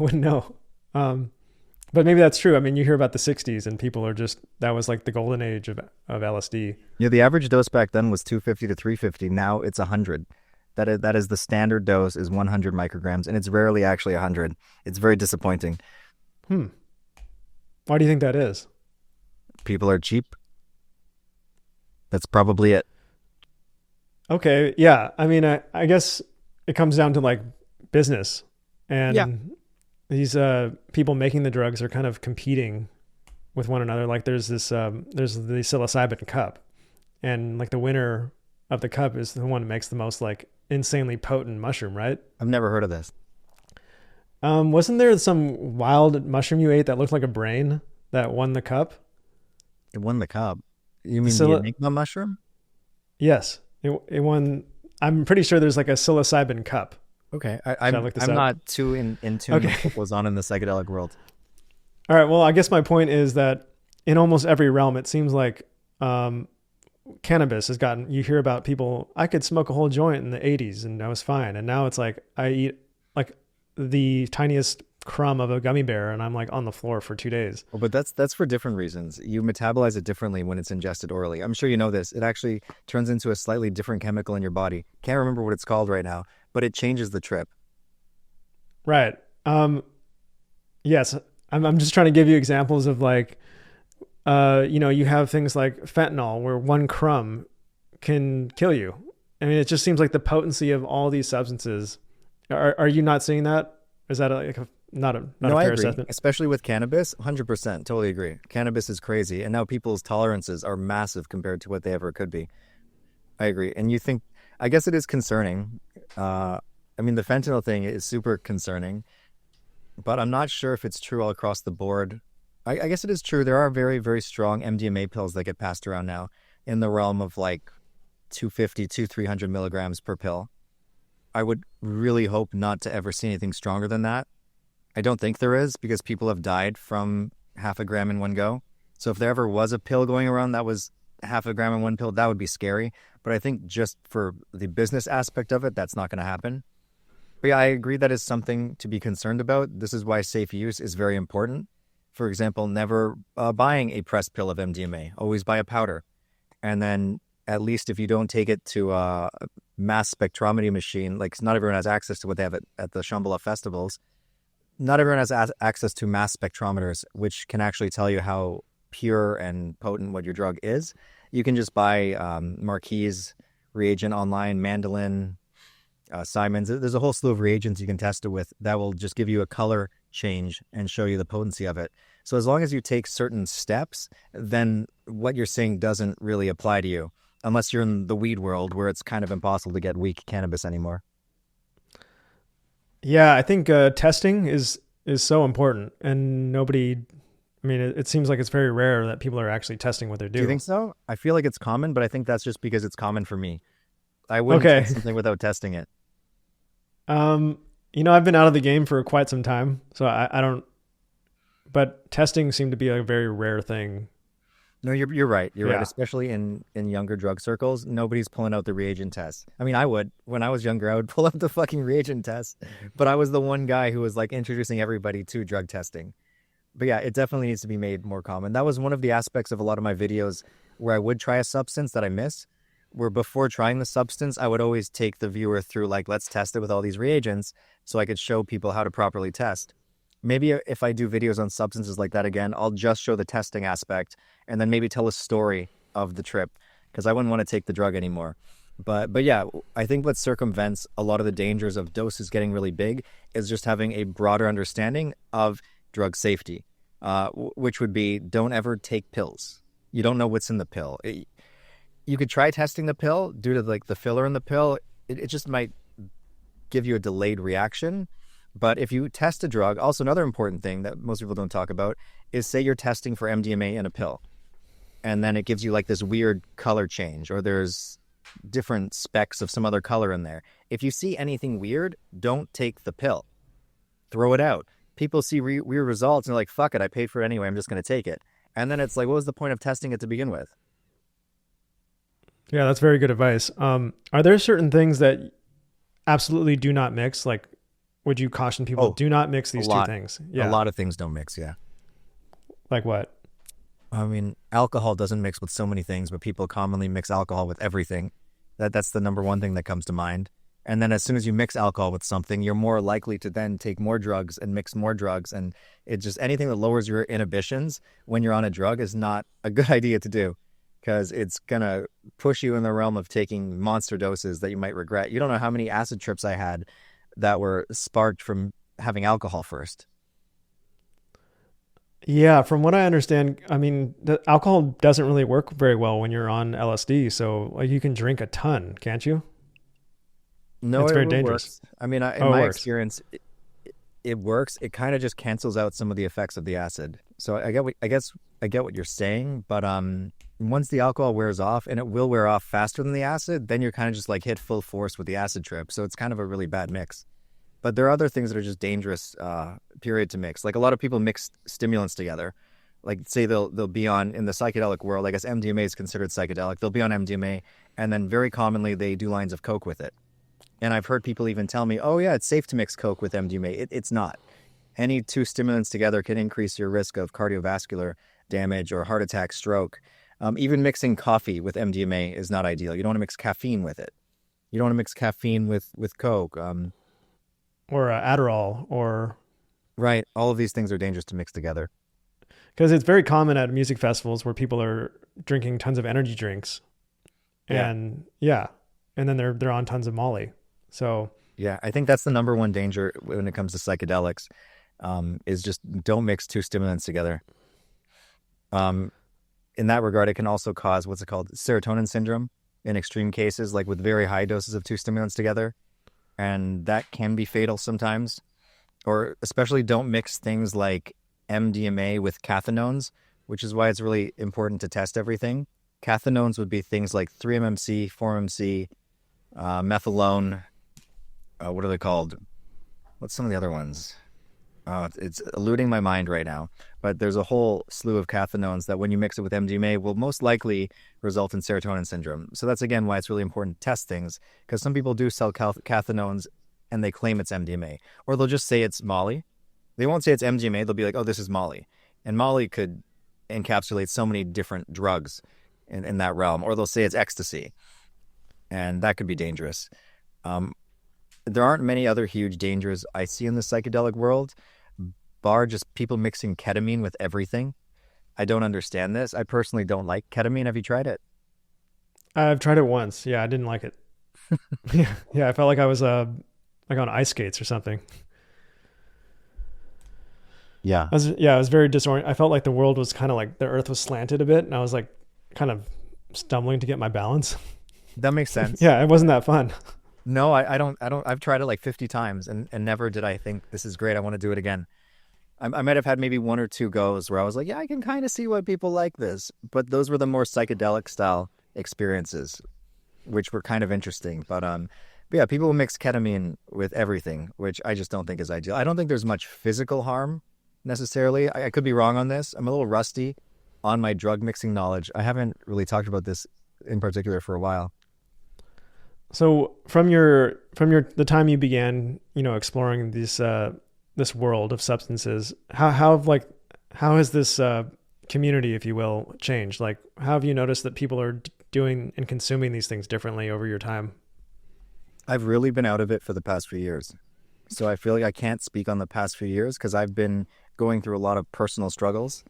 wouldn't know. But maybe that's true. I mean, you hear about the 60s and people are just, that was like the golden age of LSD. Yeah, the average dose back then was 250 to 350. Now it's 100. That is the standard dose is 100 micrograms, and it's rarely actually 100. It's very disappointing. Why do you think that is? People are cheap. That's probably it. Okay, yeah. I mean, I guess it comes down to like business. And these people making the drugs are kind of competing with one another. Like there's the psilocybin cup, and like the winner of the cup is the one that makes the most like insanely potent mushroom, right? I've never heard of this. Wasn't there some wild mushroom you ate that looked like a brain that won the cup? It won the cup. You The mean the enigma mushroom? Yes, it won. I'm pretty sure there's like a psilocybin cup. Okay, Should I look this I'm up? not too in tune Okay. with what goes on in the psychedelic world. All right. Well, I guess my point is that in almost every realm, it seems like cannabis has gotten. You hear about people. I could smoke a whole joint in the '80s and I was fine, and now it's like I eat like the tiniest crumb of a gummy bear and I'm like on the floor for 2 days. Well, but that's for different reasons. You metabolize it differently when it's ingested orally. I'm sure you know this. It actually turns into a slightly different chemical in your body. Can't remember what it's called right now, but it changes the trip. Right. Yes. I'm just trying to give you examples of like, you have things like fentanyl where one crumb can kill you. I mean, it just seems like the potency of all these substances. Are you not seeing that? Is that not a No, I fair agree. assessment? Especially with cannabis, 100%. Totally agree. Cannabis is crazy. And now people's tolerances are massive compared to what they ever could be. I agree. And I guess it is concerning. I mean, the fentanyl thing is super concerning, but I'm not sure if it's true all across the board. I guess it is true. There are very, very strong MDMA pills that get passed around now in the realm of like 250 to 300 milligrams per pill. I would really hope not to ever see anything stronger than that. I don't think there is because people have died from half a gram in one go. So if there ever was a pill going around that was half a gram in one pill, that would be scary. But I think just for the business aspect of it, that's not going to happen. But yeah, I agree that is something to be concerned about. This is why safe use is very important. For example, never buying a pressed pill of MDMA. Always buy a powder. And then at least if you don't take it to a mass spectrometry machine, like not everyone has access to what they have at the Shambhala festivals. Not everyone has access to mass spectrometers, which can actually tell you how pure and potent what your drug is. You can just buy Marquis reagent online, Mandolin, Simons. There's a whole slew of reagents you can test it with that will just give you a color change and show you the potency of it. So as long as you take certain steps, then what you're saying doesn't really apply to you, unless you're in the weed world where it's kind of impossible to get weak cannabis anymore. Yeah, I think testing is so important, and nobody. I mean, it seems like it's very rare that people are actually testing what they're doing. Do you think so? I feel like it's common, but I think that's just because it's common for me. I wouldn't Okay. test something without testing it. I've been out of the game for quite some time, so I don't. But testing seemed to be a very rare thing. No, you're right. You're right. Yeah. Especially in younger drug circles, nobody's pulling out the reagent test. I mean, I would. When I was younger, I would pull out the fucking reagent test. But I was the one guy who was like introducing everybody to drug testing. But yeah, it definitely needs to be made more common. That was one of the aspects of a lot of my videos where I would try a substance that I miss, where before trying the substance, I would always take the viewer through like, let's test it with all these reagents so I could show people how to properly test. Maybe if I do videos on substances like that again, I'll just show the testing aspect and then maybe tell a story of the trip because I wouldn't want to take the drug anymore. But yeah, I think what circumvents a lot of the dangers of doses getting really big is just having a broader understanding of drug safety, which would be don't ever take pills. You don't know what's in the pill. You could try testing the pill due to like the filler in the pill. It just might give you a delayed reaction. But if you test a drug, also another important thing that most people don't talk about is say you're testing for MDMA in a pill and then it gives you like this weird color change or there's different specks of some other color in there. If you see anything weird, don't take the pill. Throw it out. People see weird results and they're like, fuck it, I paid for it anyway, I'm just going to take it. And then it's like, what was the point of testing it to begin with? Yeah, that's very good advice. Are there certain things that absolutely do not mix? Like, would you caution people do not mix these two things? Yeah. A lot of things don't mix, yeah. Like what? I mean, alcohol doesn't mix with so many things, but people commonly mix alcohol with everything. That's the number one thing that comes to mind. And then as soon as you mix alcohol with something, you're more likely to then take more drugs and mix more drugs. And it just anything that lowers your inhibitions when you're on a drug is not a good idea to do because it's going to push you in the realm of taking monster doses that you might regret. You don't know how many acid trips I had that were sparked from having alcohol first. Yeah, from what I understand, I mean, the alcohol doesn't really work very well when you're on LSD. So like you can drink a ton, can't you? No, It's it very dangerous. works. I mean, in Oh, it my works. experience, it works. It kind of just cancels out some of the effects of the acid. So I get what you're saying, but once the alcohol wears off, and it will wear off faster than the acid, then you're kind of just like hit full force with the acid trip. So it's kind of a really bad mix. But there are other things that are just dangerous. Period to mix. Like a lot of people mix stimulants together. Like say they'll be on in the psychedelic world. I guess MDMA is considered psychedelic. They'll be on MDMA, and then very commonly they do lines of coke with it. And I've heard people even tell me, "Oh yeah, it's safe to mix coke with MDMA." It's not. Any two stimulants together can increase your risk of cardiovascular damage or heart attack, stroke. Even mixing coffee with MDMA is not ideal. You don't want to mix caffeine with it. You don't want to mix caffeine with coke. Or Adderall, or Right. All of these things are dangerous to mix together. because it's very common at music festivals where people are drinking tons of energy drinks, Yeah. and yeah, and then they're on tons of Molly. So Yeah. I think that's the number one danger when it comes to psychedelics, is just don't mix two stimulants together. Um, in that regard, it can also cause what's it called? Serotonin syndrome in extreme cases, like with very high doses of two stimulants together. And that can be fatal sometimes. Or especially don't mix things like MDMA with cathinones, which is why it's really important to test everything. Cathinones would be things like 3-MMC, 4-MMC, methylone. What are they called? What's some of the other ones? It's eluding my mind right now. But there's a whole slew of cathinones that when you mix it with MDMA will most likely result in serotonin syndrome. So that's again why it's really important to test things, because some people do sell cathinones and they claim it's MDMA. Or they'll just say it's Molly. They won't say it's MDMA. They'll be like, oh, this is Molly. And Molly could encapsulate so many different drugs in that realm. Or they'll say it's ecstasy. And that could be dangerous. Um, there aren't many other huge dangers I see in the psychedelic world, bar just people mixing ketamine with everything. I don't understand this. I personally don't like ketamine. Have you tried it? I've tried it once. Yeah, I didn't like it. Yeah, yeah, I felt like I was like on ice skates or something. Yeah, I was very disoriented. I felt like the world was kind of like the earth was slanted a bit, and I was like kind of stumbling to get my balance. that makes sense. Yeah, it wasn't that fun. No, I've tried it like 50 times and never did I think this is great. I want to do it again. I might have had maybe one or two goes where I was like, yeah, I can kind of see why people like this. But those were the more psychedelic style experiences, which were kind of interesting. But yeah, people mix ketamine with everything, which I just don't think is ideal. I don't think there's much physical harm necessarily. I could be wrong on this. I'm a little rusty on my drug mixing knowledge. I haven't really talked about this in particular for a while. So from your the time you began, exploring this world of substances, how has this community, if you will, changed? Like, how have you noticed that people are doing and consuming these things differently over your time? I've really been out of it for the past few years. So I feel like I can't speak on the past few years because I've been going through a lot of personal struggles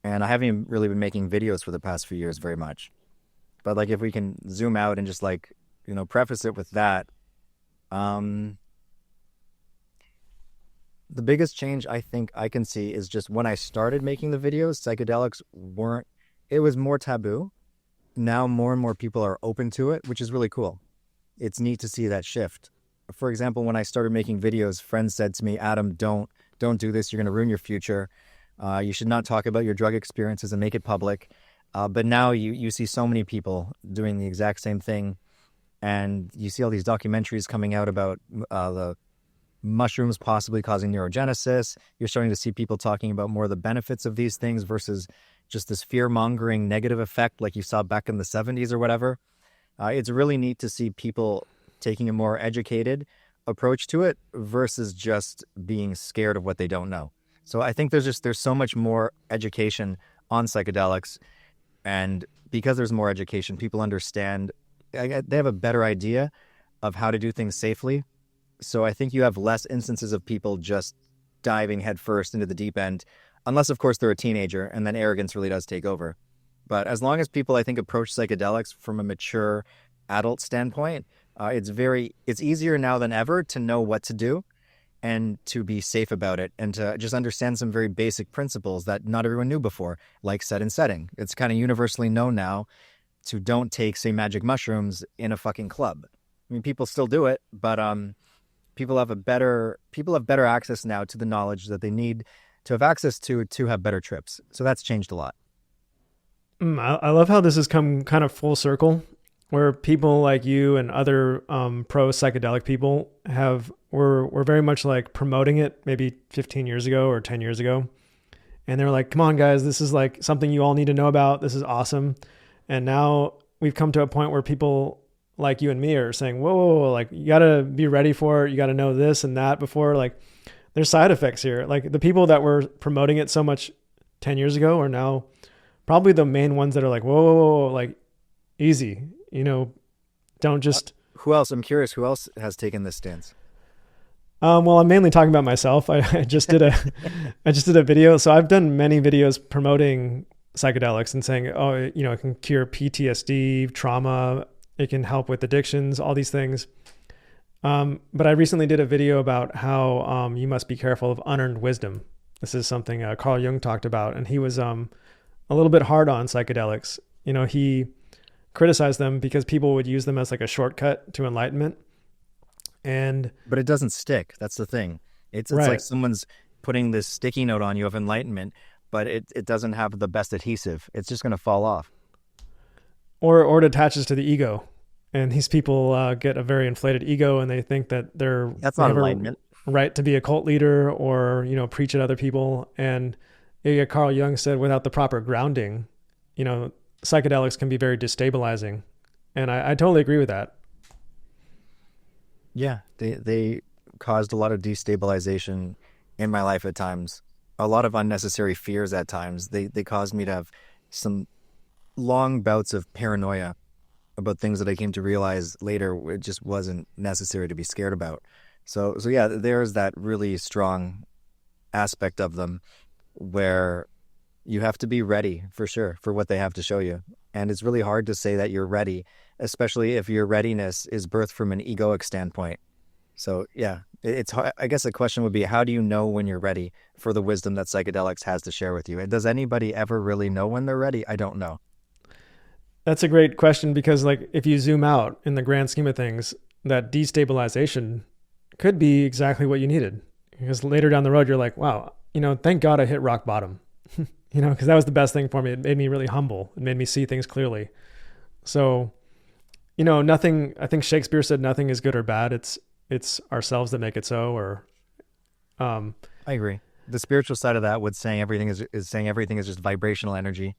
and I haven't even really been making videos for the past few years very much. But like if we can zoom out and just like, preface it with that, um, the biggest change I think I can see is just when I started making the videos, psychedelics weren't, it was more taboo. Now more and more people are open to it, which is really cool. It's neat to see that shift. For example, when I started making videos, friends said to me, Adam, don't do this. You're going to ruin your future. You should not talk about your drug experiences and make it public. But now you see so many people doing the exact same thing. And you see all these documentaries coming out about the mushrooms possibly causing neurogenesis. You're starting to see people talking about more of the benefits of these things versus just this fear-mongering negative effect like you saw back in the 70s or whatever. It's really neat to see people taking a more educated approach to it versus just being scared of what they don't know. So I think there's so much more education on psychedelics, and because there's more education, people understand, they have a better idea of how to do things safely. So I think you have less instances of people just diving headfirst into the deep end, unless of course they're a teenager, and then arrogance really does take over. But as long as people, I think, approach psychedelics from a mature adult standpoint, it's easier now than ever to know what to do. and to be safe about it and to just understand some very basic principles that not everyone knew before, like set and setting. It's kind of universally known now to don't take, say, magic mushrooms in a fucking club. I mean, people still do it, but people have better access now to the knowledge that they need to have access to have better trips. So that's changed a lot. I love how this has come kind of full circle, where people like you and other pro psychedelic people were very much like promoting it maybe 15 years ago or 10 years ago. And they're like, come on, guys, this is like something you all need to know about. This is awesome. And now we've come to a point where people like you and me are saying, whoa, like you got to be ready for it. You got to know this and that before. Like there's side effects here. Like the people that were promoting it so much 10 years ago are now probably the main ones that are like, whoa, like easy, don't just. Who else? I'm curious. Who else has taken this stance? Well, I'm mainly talking about myself. I just did a video. So I've done many videos promoting psychedelics and saying, oh, it can cure PTSD, trauma. It can help with addictions, all these things. But I recently did a video about how you must be careful of unearned wisdom. This is something Carl Jung talked about, and he was a little bit hard on psychedelics. He criticized them because people would use them as like a shortcut to enlightenment. But it doesn't stick. That's the thing. It's right. Like someone's putting this sticky note on you of enlightenment, but it doesn't have the best adhesive. It's just going to fall off. Or it attaches to the ego. And these people get a very inflated ego, and they think that that's not enlightenment. Right to be a cult leader or, preach at other people. And Carl Jung said without the proper grounding, psychedelics can be very destabilizing. And I totally agree with that. Yeah, they caused a lot of destabilization in my life at times, a lot of unnecessary fears at times. They caused me to have some long bouts of paranoia about things that I came to realize later it just wasn't necessary to be scared about. So yeah, there's that really strong aspect of them where you have to be ready for sure for what they have to show you. And it's really hard to say that you're ready, especially if your readiness is birthed from an egoic standpoint. So yeah, it's I guess the question would be, how do you know when you're ready for the wisdom that psychedelics has to share with you? And does anybody ever really know when they're ready? I don't know. That's a great question, because like if you zoom out in the grand scheme of things, that destabilization could be exactly what you needed. Because later down the road, you're like, wow, thank God I hit rock bottom, because that was the best thing for me. It made me really humble. It made me see things clearly. So, nothing, I think Shakespeare said nothing is good or bad. It's ourselves that make it so, or. I agree. The spiritual side of that would saying everything is saying everything is just vibrational energy.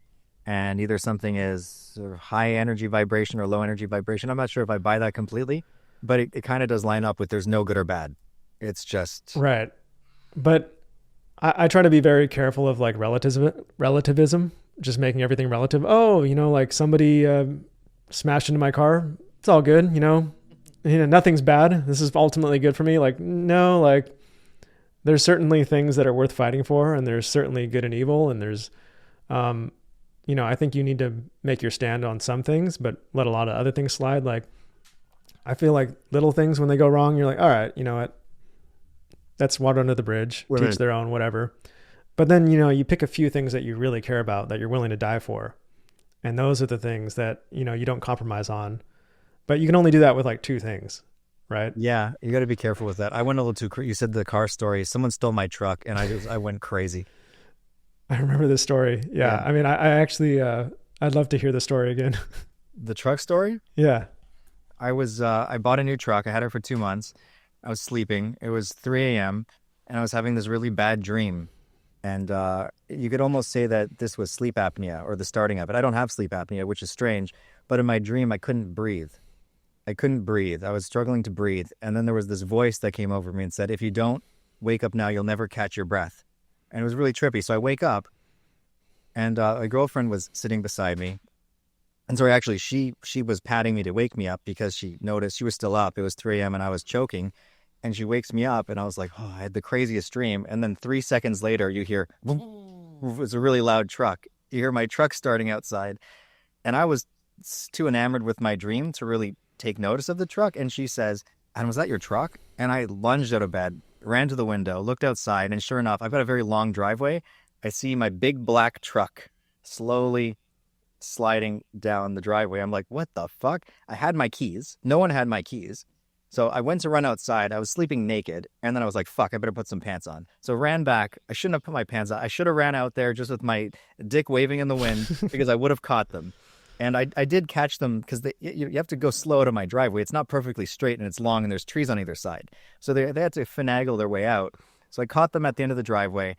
And either something is sort of high energy vibration or low energy vibration. I'm not sure if I buy that completely, but it kind of does line up with there's no good or bad. It's just... Right. But I try to be very careful of like relativism, just making everything relative. Oh, like somebody smashed into my car. It's all good, nothing's bad. This is ultimately good for me. Like, no, like there's certainly things that are worth fighting for, and there's certainly good and evil, and there's... I think you need to make your stand on some things, but let a lot of other things slide. Like, I feel like little things when they go wrong, you're like, all right, you know what? That's water under the bridge, teach their own, whatever. But then, you pick a few things that you really care about, that you're willing to die for. And those are the things that, you don't compromise on. But you can only do that with like two things, right? Yeah, you got to be careful with that. I went a little too You said the car story. Someone stole my truck, and I went crazy. I remember this story. Yeah. I mean, I actually, I'd love to hear the story again. The truck story? Yeah. I bought a new truck. I had it for 2 months. I was sleeping. It was 3 a.m. and I was having this really bad dream. And you could almost say that this was sleep apnea, or the starting of it. I don't have sleep apnea, which is strange. But in my dream, I couldn't breathe. I was struggling to breathe. And then there was this voice that came over me and said, if you don't wake up now, you'll never catch your breath. And it was really trippy. So I wake up, and my girlfriend was sitting beside me. And so actually she was patting me to wake me up because she noticed she was still up. It was 3 a.m. and I was choking. And she wakes me up, and I was like, oh, I had the craziest dream. And then 3 seconds later, you hear, it was a really loud truck. You hear my truck starting outside. And I was too enamored with my dream to really take notice of the truck. And she says, Adam, was that your truck? And I lunged out of bed. ran to the window, looked outside, and sure enough, I've got a very long driveway. I see my big black truck slowly sliding down the driveway. I'm like, what the fuck? I had my keys. No one had my keys. So I went to run outside. I was sleeping naked. And then I was like, fuck, I better put some pants on. So ran back. I shouldn't have put my pants on. I should have ran out there just with my dick waving in the wind because I would have caught them. And I did catch them because you have to go slow to my driveway. It's not perfectly straight and it's long and there's trees on either side. So they had to finagle their way out. So I caught them at the end of the driveway.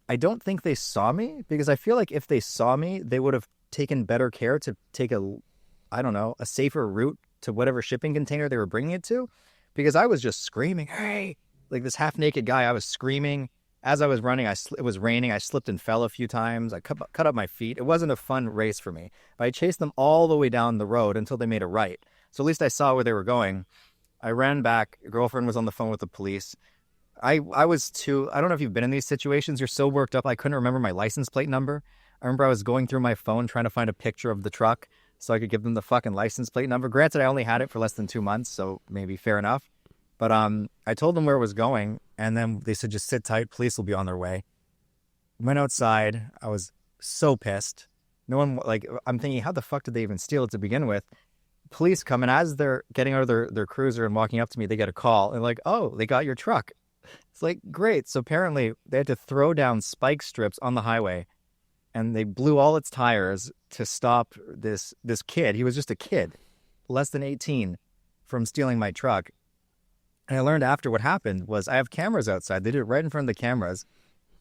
I don't think they saw me because I feel like if they saw me, they would have taken better care to take a safer route to whatever shipping container they were bringing it to, because I was just screaming, hey, like this half naked guy. I was screaming as I was running. It was raining. I slipped and fell a few times. I cut up my feet. It wasn't a fun race for me, but I chased them all the way down the road until they made a right. So at least I saw where they were going. I ran back. A girlfriend was on the phone with the police. I don't know if you've been in these situations. You're so worked up. I couldn't remember my license plate number. I remember I was going through my phone trying to find a picture of the truck so I could give them the fucking license plate number. Granted, I only had it for less than 2 months, so maybe fair enough. But I told them where it was going, and then they said, just sit tight. Police will be on their way. Went outside. I was so pissed. No one, I'm thinking, how the fuck did they even steal it to begin with? Police come, and as they're getting out of their cruiser and walking up to me, they get a call. And oh, they got your truck. It's like, great. So apparently they had to throw down spike strips on the highway, and they blew all its tires to stop this kid. He was just a kid, less than 18, from stealing my truck. And I learned after what happened was I have cameras outside. They did it right in front of the cameras.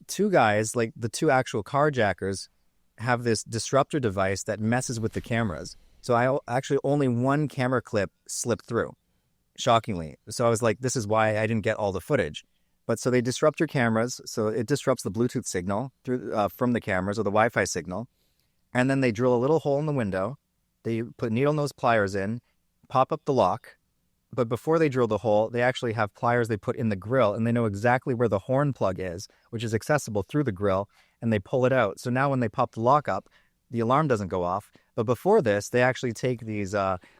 2 guys, like the 2 actual carjackers, have this disruptor device that messes with the cameras. So I actually only 1 camera clip slipped through, shockingly. So I was like, this is why I didn't get all the footage. But so they disrupt your cameras. So it disrupts the Bluetooth signal through from the cameras or the Wi-Fi signal. And then they drill a little hole in the window. They put needle nose pliers in, pop up the lock. But before they drill the hole, they actually have pliers they put in the grill, and they know exactly where the horn plug is, which is accessible through the grill, and they pull it out. So now when they pop the lock up, the alarm doesn't go off. But before this, they actually take these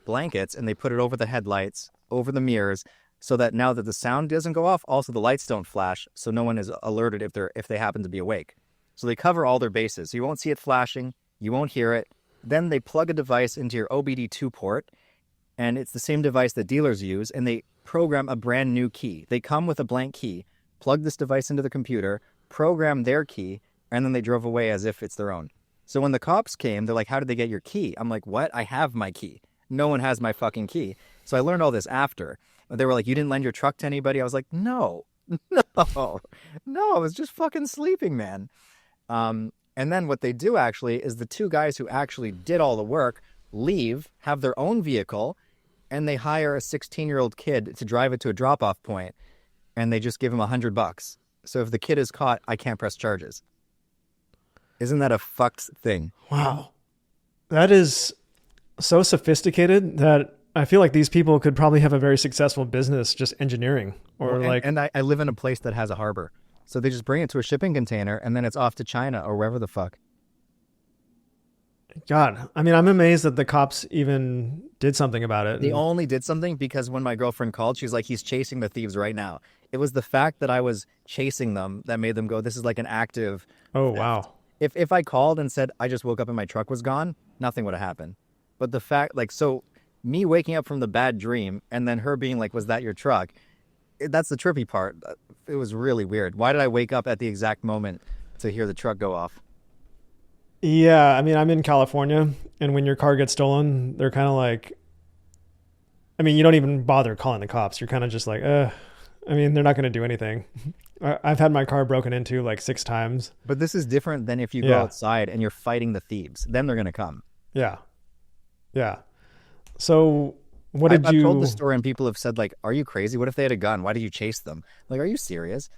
blankets and they put it over the headlights, over the mirrors, so that now that the sound doesn't go off, also the lights don't flash, so no one is alerted if they happen to be awake. So they cover all their bases. So you won't see it flashing, you won't hear it. Then they plug a device into your OBD2 port, and it's the same device that dealers use, and they program a brand new key. They come with a blank key, plug this device into the computer, program their key, and then they drove away as if it's their own. So when the cops came, they're like, how did they get your key? I'm like, what? I have my key. No one has my fucking key. So I learned all this after. They were like, you didn't lend your truck to anybody? I was like, no, I was just fucking sleeping, man. And then what they do actually is the 2 guys who actually did all the work leave, have their own vehicle, and they hire a 16-year-old kid to drive it to a drop-off point, and they just give him $100. So if the kid is caught, I can't press charges. Isn't that a fucked thing? Wow. That is so sophisticated that I feel like these people could probably have a very successful business just engineering And I live in a place that has a harbor. So they just bring it to a shipping container and then it's off to China or wherever the fuck. God, I mean, I'm amazed that the cops even did something about it. They only did something because when my girlfriend called, she's like, he's chasing the thieves right now. It was the fact that I was chasing them that made them go, this is like an active. Oh, wow. If I called and said, I just woke up and my truck was gone, nothing would have happened. But the fact, so me waking up from the bad dream and then her being like, was that your truck? That's the trippy part. It was really weird. Why did I wake up at the exact moment to hear the truck go off? Yeah, I mean, I'm in California, and when your car gets stolen, they're kind of like, I mean, you don't even bother calling the cops. You're kind of just like, I mean, they're not going to do anything. I've had my car broken into 6 times. But this is different than if you go outside and you're fighting the thieves. Then they're going to come. Yeah. Yeah. So what did I've told the story and people have said, are you crazy? What if they had a gun? Why did you chase them? Are you serious?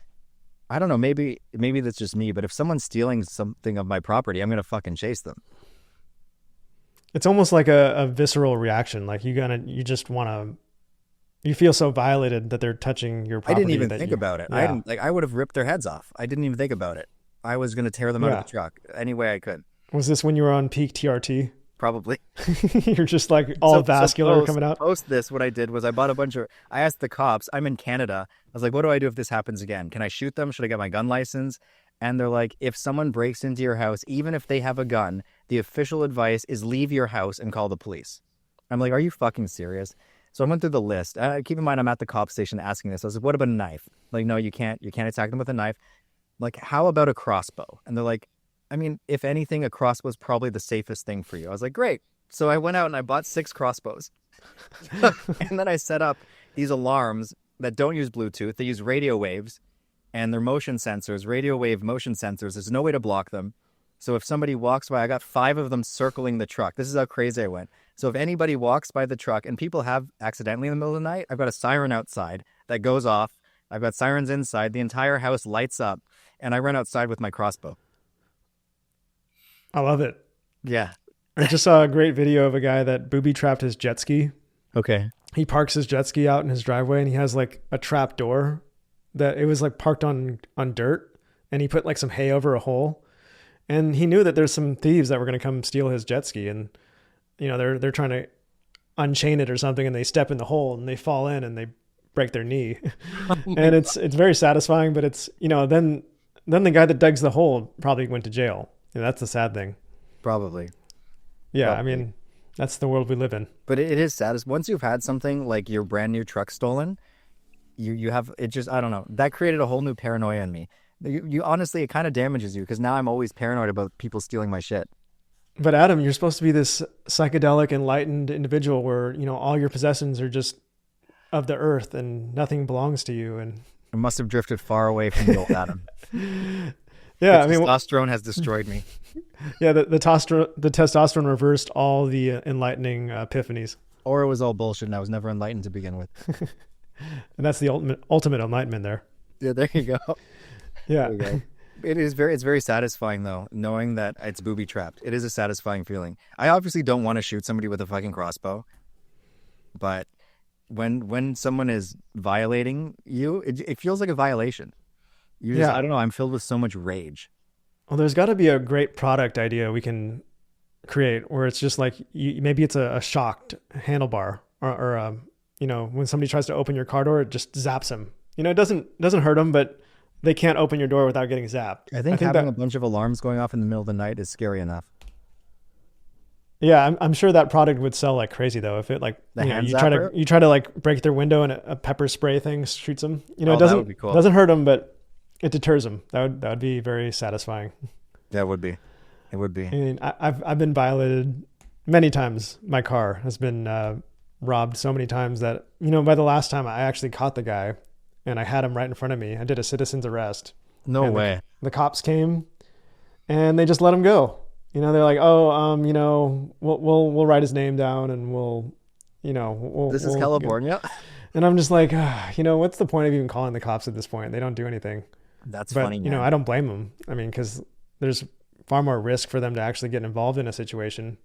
I don't know. Maybe that's just me. But if someone's stealing something of my property, I'm going to fucking chase them. It's almost like a visceral reaction. You feel so violated that they're touching your property. I didn't even think about it. Yeah. I would have ripped their heads off. I didn't even think about it. I was going to tear them out of the truck any way I could. Was this when you were on peak TRT? probably. You're just like all vascular coming out. Post this, what I did was I bought I asked the cops, I'm in Canada. I was like, what do I do if this happens again? Can I shoot them? Should I get my gun license? And they're like, if someone breaks into your house, even if they have a gun, the official advice is leave your house and call the police. I'm like, are you fucking serious? So I went through the list. Keep in mind, I'm at the cop station asking this. I was like, what about a knife? Like, no, you can't attack them with a knife. Like, how about a crossbow? And they're like, I mean, if anything, a crossbow is probably the safest thing for you. I was like, great. So I went out and I bought 6 crossbows. And then I set up these alarms that don't use Bluetooth. They use radio waves and they're motion sensors, radio wave motion sensors. There's no way to block them. So if somebody walks by, I got 5 of them circling the truck. This is how crazy I went. So if anybody walks by the truck, and people have accidentally in the middle of the night, I've got a siren outside that goes off. I've got sirens inside. The entire house lights up. And I run outside with my crossbow. I love it. Yeah. I just saw a great video of a guy that booby trapped his jet ski. Okay. He parks his jet ski out in his driveway and he has like a trap door that it was like parked on dirt, and he put like some hay over a hole, and he knew that there's some thieves that were going to come steal his jet ski, and you know, they're trying to unchain it or something, and they step in the hole and they fall in and they break their knee. And it's very satisfying, but it's, you know, then the guy that digs the hole probably went to jail. And that's the sad thing. Probably. Yeah, Probably. I mean, that's the world we live in. But it is sad. Once you've had something like your brand new truck stolen, you have, it just, I don't know. That created a whole new paranoia in me. You honestly, it kind of damages you because now I'm always paranoid about people stealing my shit. But Adam, you're supposed to be this psychedelic, enlightened individual where, you know, all your possessions are just of the earth and nothing belongs to you. And I must have drifted far away from the old Adam. Yeah, the testosterone has destroyed me. Yeah, the testosterone reversed all the enlightening epiphanies. Or it was all bullshit and I was never enlightened to begin with. And that's the ultimate enlightenment there. Yeah, there you go. Yeah. There you go. It's very satisfying though, knowing that it's booby trapped. It is a satisfying feeling. I obviously don't want to shoot somebody with a fucking crossbow, but when someone is violating you, it feels like a violation. I don't know, I'm filled with so much rage. Well, there's got to be a great product idea we can create where it's just like, maybe it's a shocked handlebar or you know, when somebody tries to open your car door, it just zaps them. You know, it doesn't hurt them, but they can't open your door without getting zapped. I think having a bunch of alarms going off in the middle of the night is scary enough. Yeah, I'm sure that product would sell like crazy though. If it like you try to like break their window and a pepper spray thing shoots them. You know, that would be cool. Doesn't hurt them, but it deters them. That would be very satisfying. That would be. It would be. I mean, I've been violated many times. My car has been robbed so many times that, you know, by the last time I actually caught the guy and I had him right in front of me. I did a citizen's arrest. No way. The cops came and they just let him go. You know, they're like, oh, you know, we'll write his name down and we'll, you know, this is California. And I'm just like, you know, what's the point of even calling the cops at this point? They don't do anything. That's funny. You know, I don't blame them. I mean, because there's far more risk for them to actually get involved in a situation.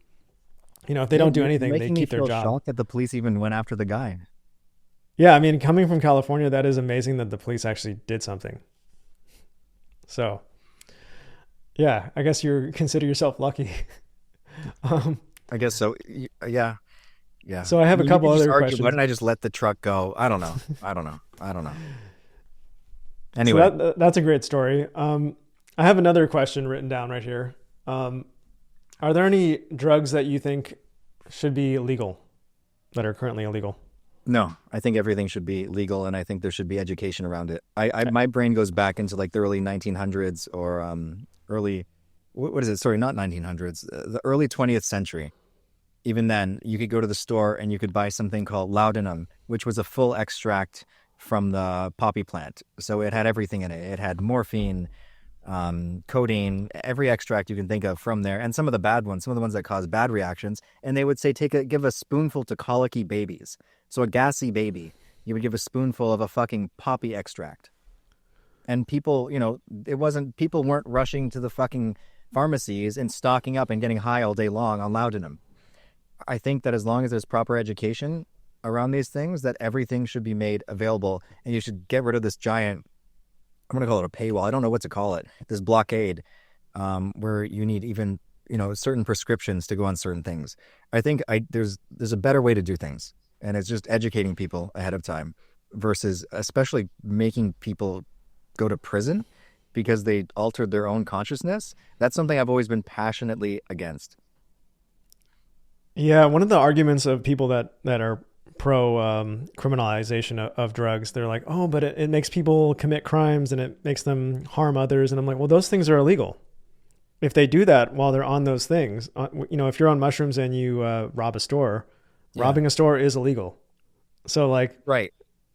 You know, if they don't do anything, they keep their job. Shocked that the police even went after the guy. Yeah, I mean, coming from California, that is amazing that the police actually did something. So, yeah, I guess you consider yourself lucky. I guess so. Yeah. So I have a couple other questions. Why didn't I just let the truck go? I don't know. Anyway, so that's a great story. I have another question written down right here. Are there any drugs that you think should be legal that are currently illegal? No, I think everything should be legal, and I think there should be education around it. My brain goes back into like the early 1900s or what is it? Sorry, not 1900s, the early 20th century. Even then, you could go to the store and you could buy something called laudanum, which was a full extract from the poppy plant. So it had everything in it. It had morphine, codeine, every extract you can think of from there, and some of the bad ones, some of the ones that cause bad reactions. And they would say, give a spoonful to colicky babies. So a gassy baby, you would give a spoonful of a fucking poppy extract. And people, you know, people weren't rushing to the fucking pharmacies and stocking up and getting high all day long on laudanum. I think that as long as there's proper education around these things, that everything should be made available, and you should get rid of this giant, I'm going to call it a paywall. I don't know what to call it. This blockade, where you need even certain prescriptions to go on certain things. I think there's a better way to do things, and it's just educating people ahead of time versus especially making people go to prison because they altered their own consciousness. That's something I've always been passionately against. Yeah, one of the arguments of people that are pro criminalization of drugs, they're like, oh, but it makes people commit crimes and it makes them harm others. And I'm like, well, those things are illegal. If they do that while they're on those things, if you're on mushrooms and you rob a store, robbing a store is illegal. So like, right.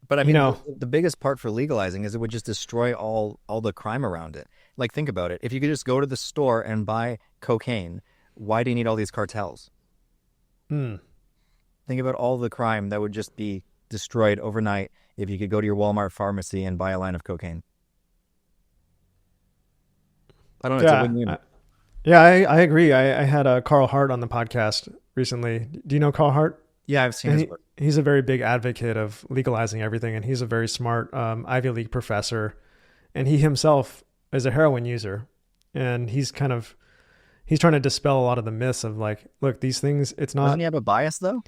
But I mean, the biggest part for legalizing is it would just destroy all the crime around it. Like, think about it. If you could just go to the store and buy cocaine, why do you need all these cartels? Think about all the crime that would just be destroyed overnight if you could go to your Walmart pharmacy and buy a line of cocaine. I don't know. It's a win-win. I agree. I had Carl Hart on the podcast recently. Do you know Carl Hart? Yeah, I've seen his work. He's a very big advocate of legalizing everything, and he's a very smart Ivy League professor, and he himself is a heroin user, and he's trying to dispel a lot of the myths of like, look, these things, it's not. Doesn't he have a bias though?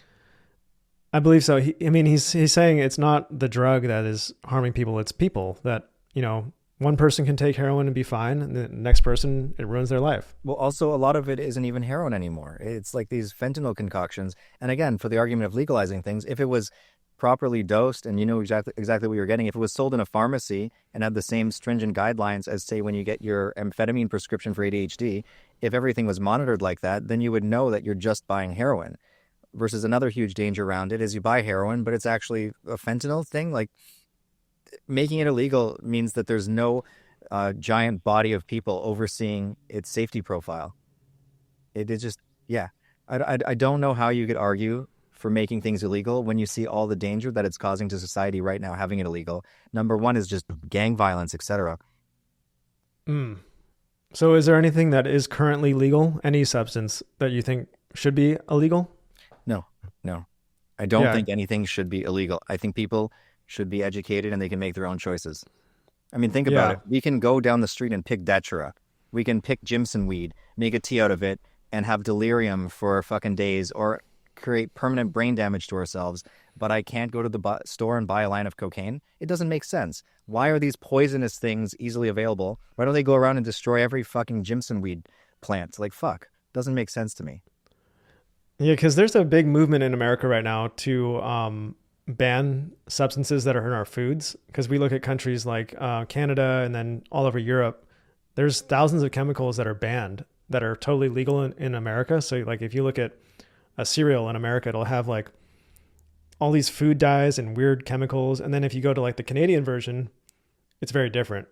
I believe so. He's saying it's not the drug that is harming people, it's people that, one person can take heroin and be fine, and the next person, it ruins their life. Well, also, a lot of it isn't even heroin anymore. It's like these fentanyl concoctions. And again, for the argument of legalizing things, if it was properly dosed and you know exactly what you're getting, if it was sold in a pharmacy and had the same stringent guidelines as, say, when you get your amphetamine prescription for ADHD, if everything was monitored like that, then you would know that you're just buying heroin. Versus another huge danger around it is you buy heroin, but it's actually a fentanyl thing. Like, making it illegal means that there's no giant body of people overseeing its safety profile. It is just, yeah. I don't know how you could argue for making things illegal when you see all the danger that it's causing to society right now, having it illegal. Number one is just gang violence, etc. So is there anything that is currently legal? Any substance that you think should be illegal? No. I don't think anything should be illegal. I think people should be educated and they can make their own choices. I mean, think about it. We can go down the street and pick Datura. We can pick Jimson weed, make a tea out of it, and have delirium for fucking days or create permanent brain damage to ourselves. But I can't go to the store and buy a line of cocaine. It doesn't make sense. Why are these poisonous things easily available? Why don't they go around and destroy every fucking Jimson weed plant? Like, fuck. Doesn't make sense to me. Yeah, because there's a big movement in America right now to ban substances that are in our foods. Because we look at countries like Canada and then all over Europe, there's thousands of chemicals that are banned that are totally legal in America. So like if you look at a cereal in America, it'll have like all these food dyes and weird chemicals. And then if you go to like the Canadian version, it's very different.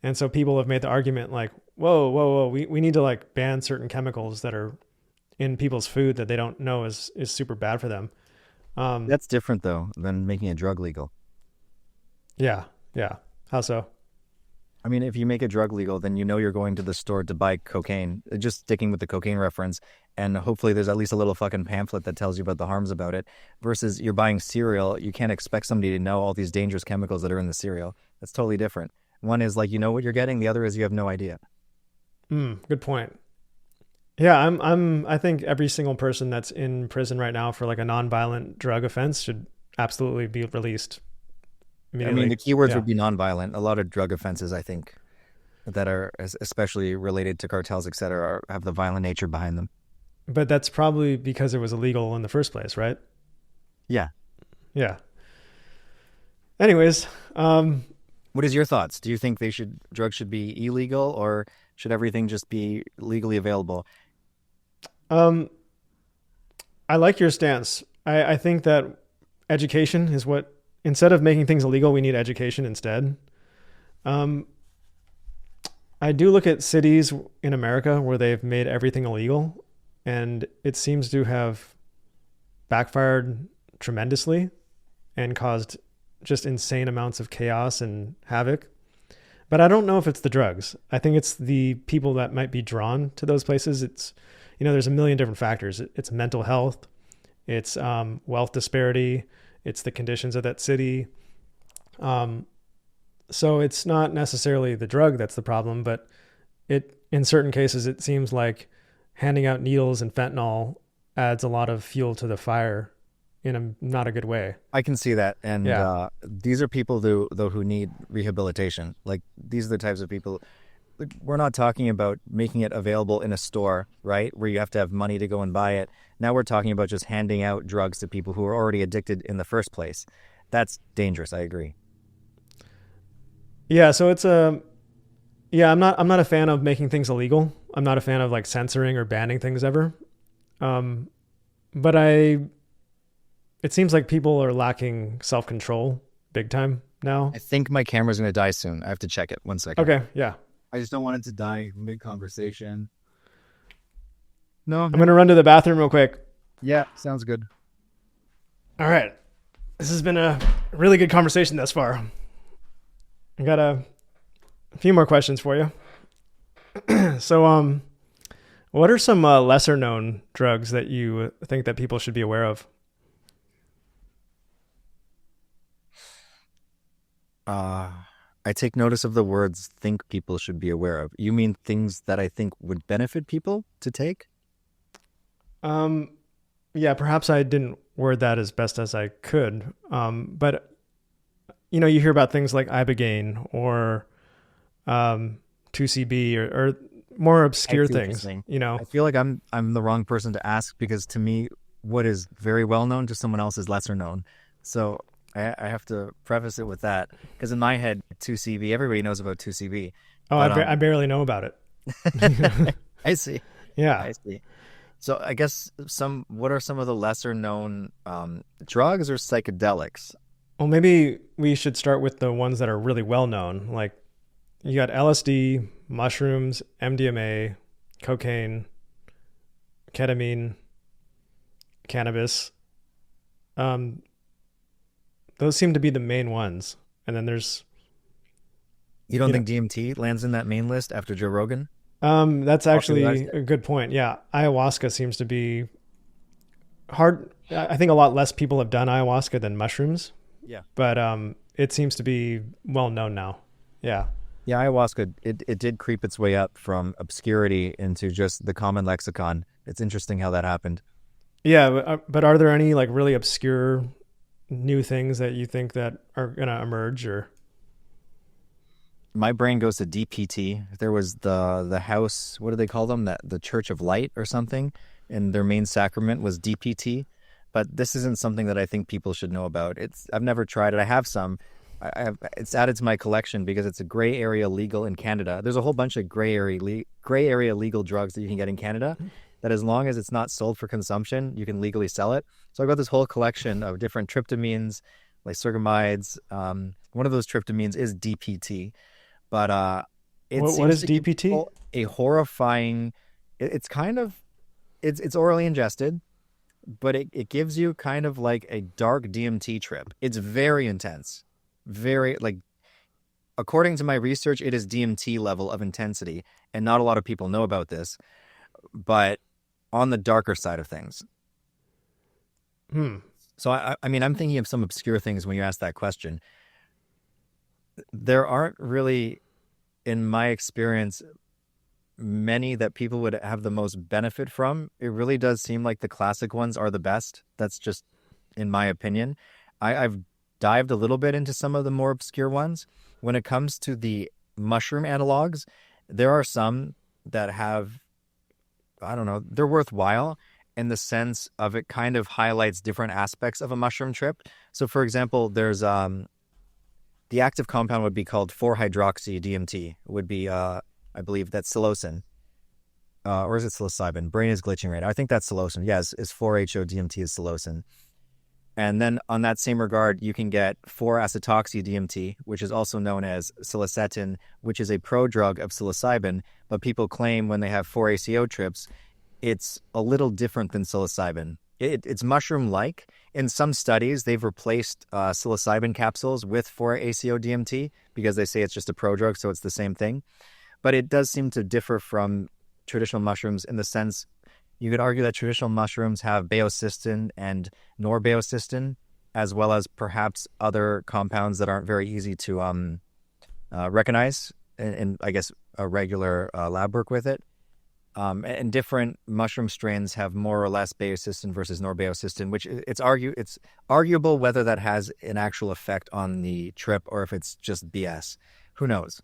And so people have made the argument like, whoa, we need to like ban certain chemicals that are in people's food that they don't know is super bad for them. That's different though than making a drug legal. Yeah. How so? I mean, if you make a drug legal, then you know you're going to the store to buy cocaine, just sticking with the cocaine reference, and hopefully there's at least a little fucking pamphlet that tells you about the harms about it, versus you're buying cereal. You can't expect somebody to know all these dangerous chemicals that are in the cereal. That's totally different. One is like, you know what you're getting. The other is you have no idea. Good point. Yeah, I think every single person that's in prison right now for like a nonviolent drug offense should absolutely be released immediately. I mean, the keywords would be nonviolent. A lot of drug offenses, I think, that are especially related to cartels, et cetera, have the violent nature behind them. But that's probably because it was illegal in the first place, right? Yeah. Anyways, what is your thoughts? Do you think drugs should be illegal, or should everything just be legally available? I like your stance. I think that education is what, instead of making things illegal, we need education instead. I do look at cities in America where they've made everything illegal, and it seems to have backfired tremendously and caused just insane amounts of chaos and havoc. But I don't know if it's the drugs. I think it's the people that might be drawn to those places. It's, there's a million different factors. It's mental health. It's wealth disparity. It's the conditions of that city. So it's not necessarily the drug that's the problem, but in certain cases, it seems like handing out needles and fentanyl adds a lot of fuel to the fire in a not a good way. I can see that. And Yeah. these are people though who need rehabilitation. Like these are the types of people. Like, we're not talking about making it available in a store, right? Where you have to have money to go and buy it. Now we're talking about just handing out drugs to people who are already addicted in the first place. That's dangerous. I agree. Yeah, so it's a yeah, I'm not a fan of making things illegal. I'm not a fan of like censoring or banning things ever. Um but it seems like people are lacking self-control big time now. I think my camera's going to die soon. I have to check it. 1 second. Okay, yeah. I just don't want it to die mid-conversation. No. I'm going to run to the bathroom real quick. Yeah, sounds good. All right. This has been a really good conversation thus far. I got a few more questions for you. So, what are some lesser known drugs that you think that people should be aware of? I take notice of the words think people should be aware of. You mean things that I think would benefit people to take? Yeah, perhaps I didn't word that as best as I could. But you hear about things like ibogaine or 2CB or more obscure things. I feel like I'm the wrong person to ask because to me, what is very well known to someone else is lesser known. So I have to preface it with that because in my head, 2CB, everybody knows about 2CB. Oh, but, I barely know about it. I see. Yeah. I see. So I guess what are some of the lesser known drugs or psychedelics? Well, maybe we should start with the ones that are really well known. Like you got LSD, mushrooms, MDMA, cocaine, ketamine, cannabis. Those seem to be the main ones. And then there's... You don't think DMT lands in that main list after Joe Rogan? That's actually a good point. Yeah. Ayahuasca seems to be hard. I think a lot less people have done ayahuasca than mushrooms. Yeah. But it seems to be well known now. Yeah. Yeah, ayahuasca, it did creep its way up from obscurity into just the common lexicon. It's interesting how that happened. Yeah, but are there any like really obscure new things that you think that are going to emerge? Or my brain goes to DPT. There was the house, what do they call them? The Church of Light or something, and their main sacrament was DPT. But this isn't something that I think people should know about. I've never tried it. I have some. It's added to my collection because it's a gray area legal in Canada. There's a whole bunch of gray area legal drugs that you can get in Canada that as long as it's not sold for consumption, you can legally sell it. So I've got this whole collection of different tryptamines, lysergamides. One of those tryptamines is DPT. But what is DPT? A horrifying... It's orally ingested, but it gives you kind of like a dark DMT trip. It's very intense. Very, like, according to my research, it is DMT level of intensity, and not a lot of people know about this, but on the darker side of things. So, I mean, I'm thinking of some obscure things when you ask that question. There aren't really, in my experience, many that people would have the most benefit from. It really does seem like the classic ones are the best. That's just in my opinion. I've dived a little bit into some of the more obscure ones. When it comes to the mushroom analogs, there are some that have, I don't know, they're worthwhile in the sense of it kind of highlights different aspects of a mushroom trip. So for example, there's the active compound would be called 4-hydroxy DMT. It would be, I believe that's psilocin. Or is it psilocybin? Brain is glitching right now. I think that's psilocin. Yes, is 4-HO-DMT is psilocin. And then on that same regard, you can get 4-acetoxy DMT, which is also known as psilocytin, which is a prodrug of psilocybin. But people claim when they have 4-ACO trips, it's a little different than psilocybin. It's mushroom-like. In some studies, they've replaced psilocybin capsules with 4-ACO DMT because they say it's just a prodrug, so it's the same thing. But it does seem to differ from traditional mushrooms in the sense you could argue that traditional mushrooms have baeocystin and norbaeocystin, as well as perhaps other compounds that aren't very easy to recognize in I guess, a regular lab work with it. And different mushroom strains have more or less baeocystin versus norbaeocystin, which it's arguable whether that has an actual effect on the trip or if it's just BS. Who knows?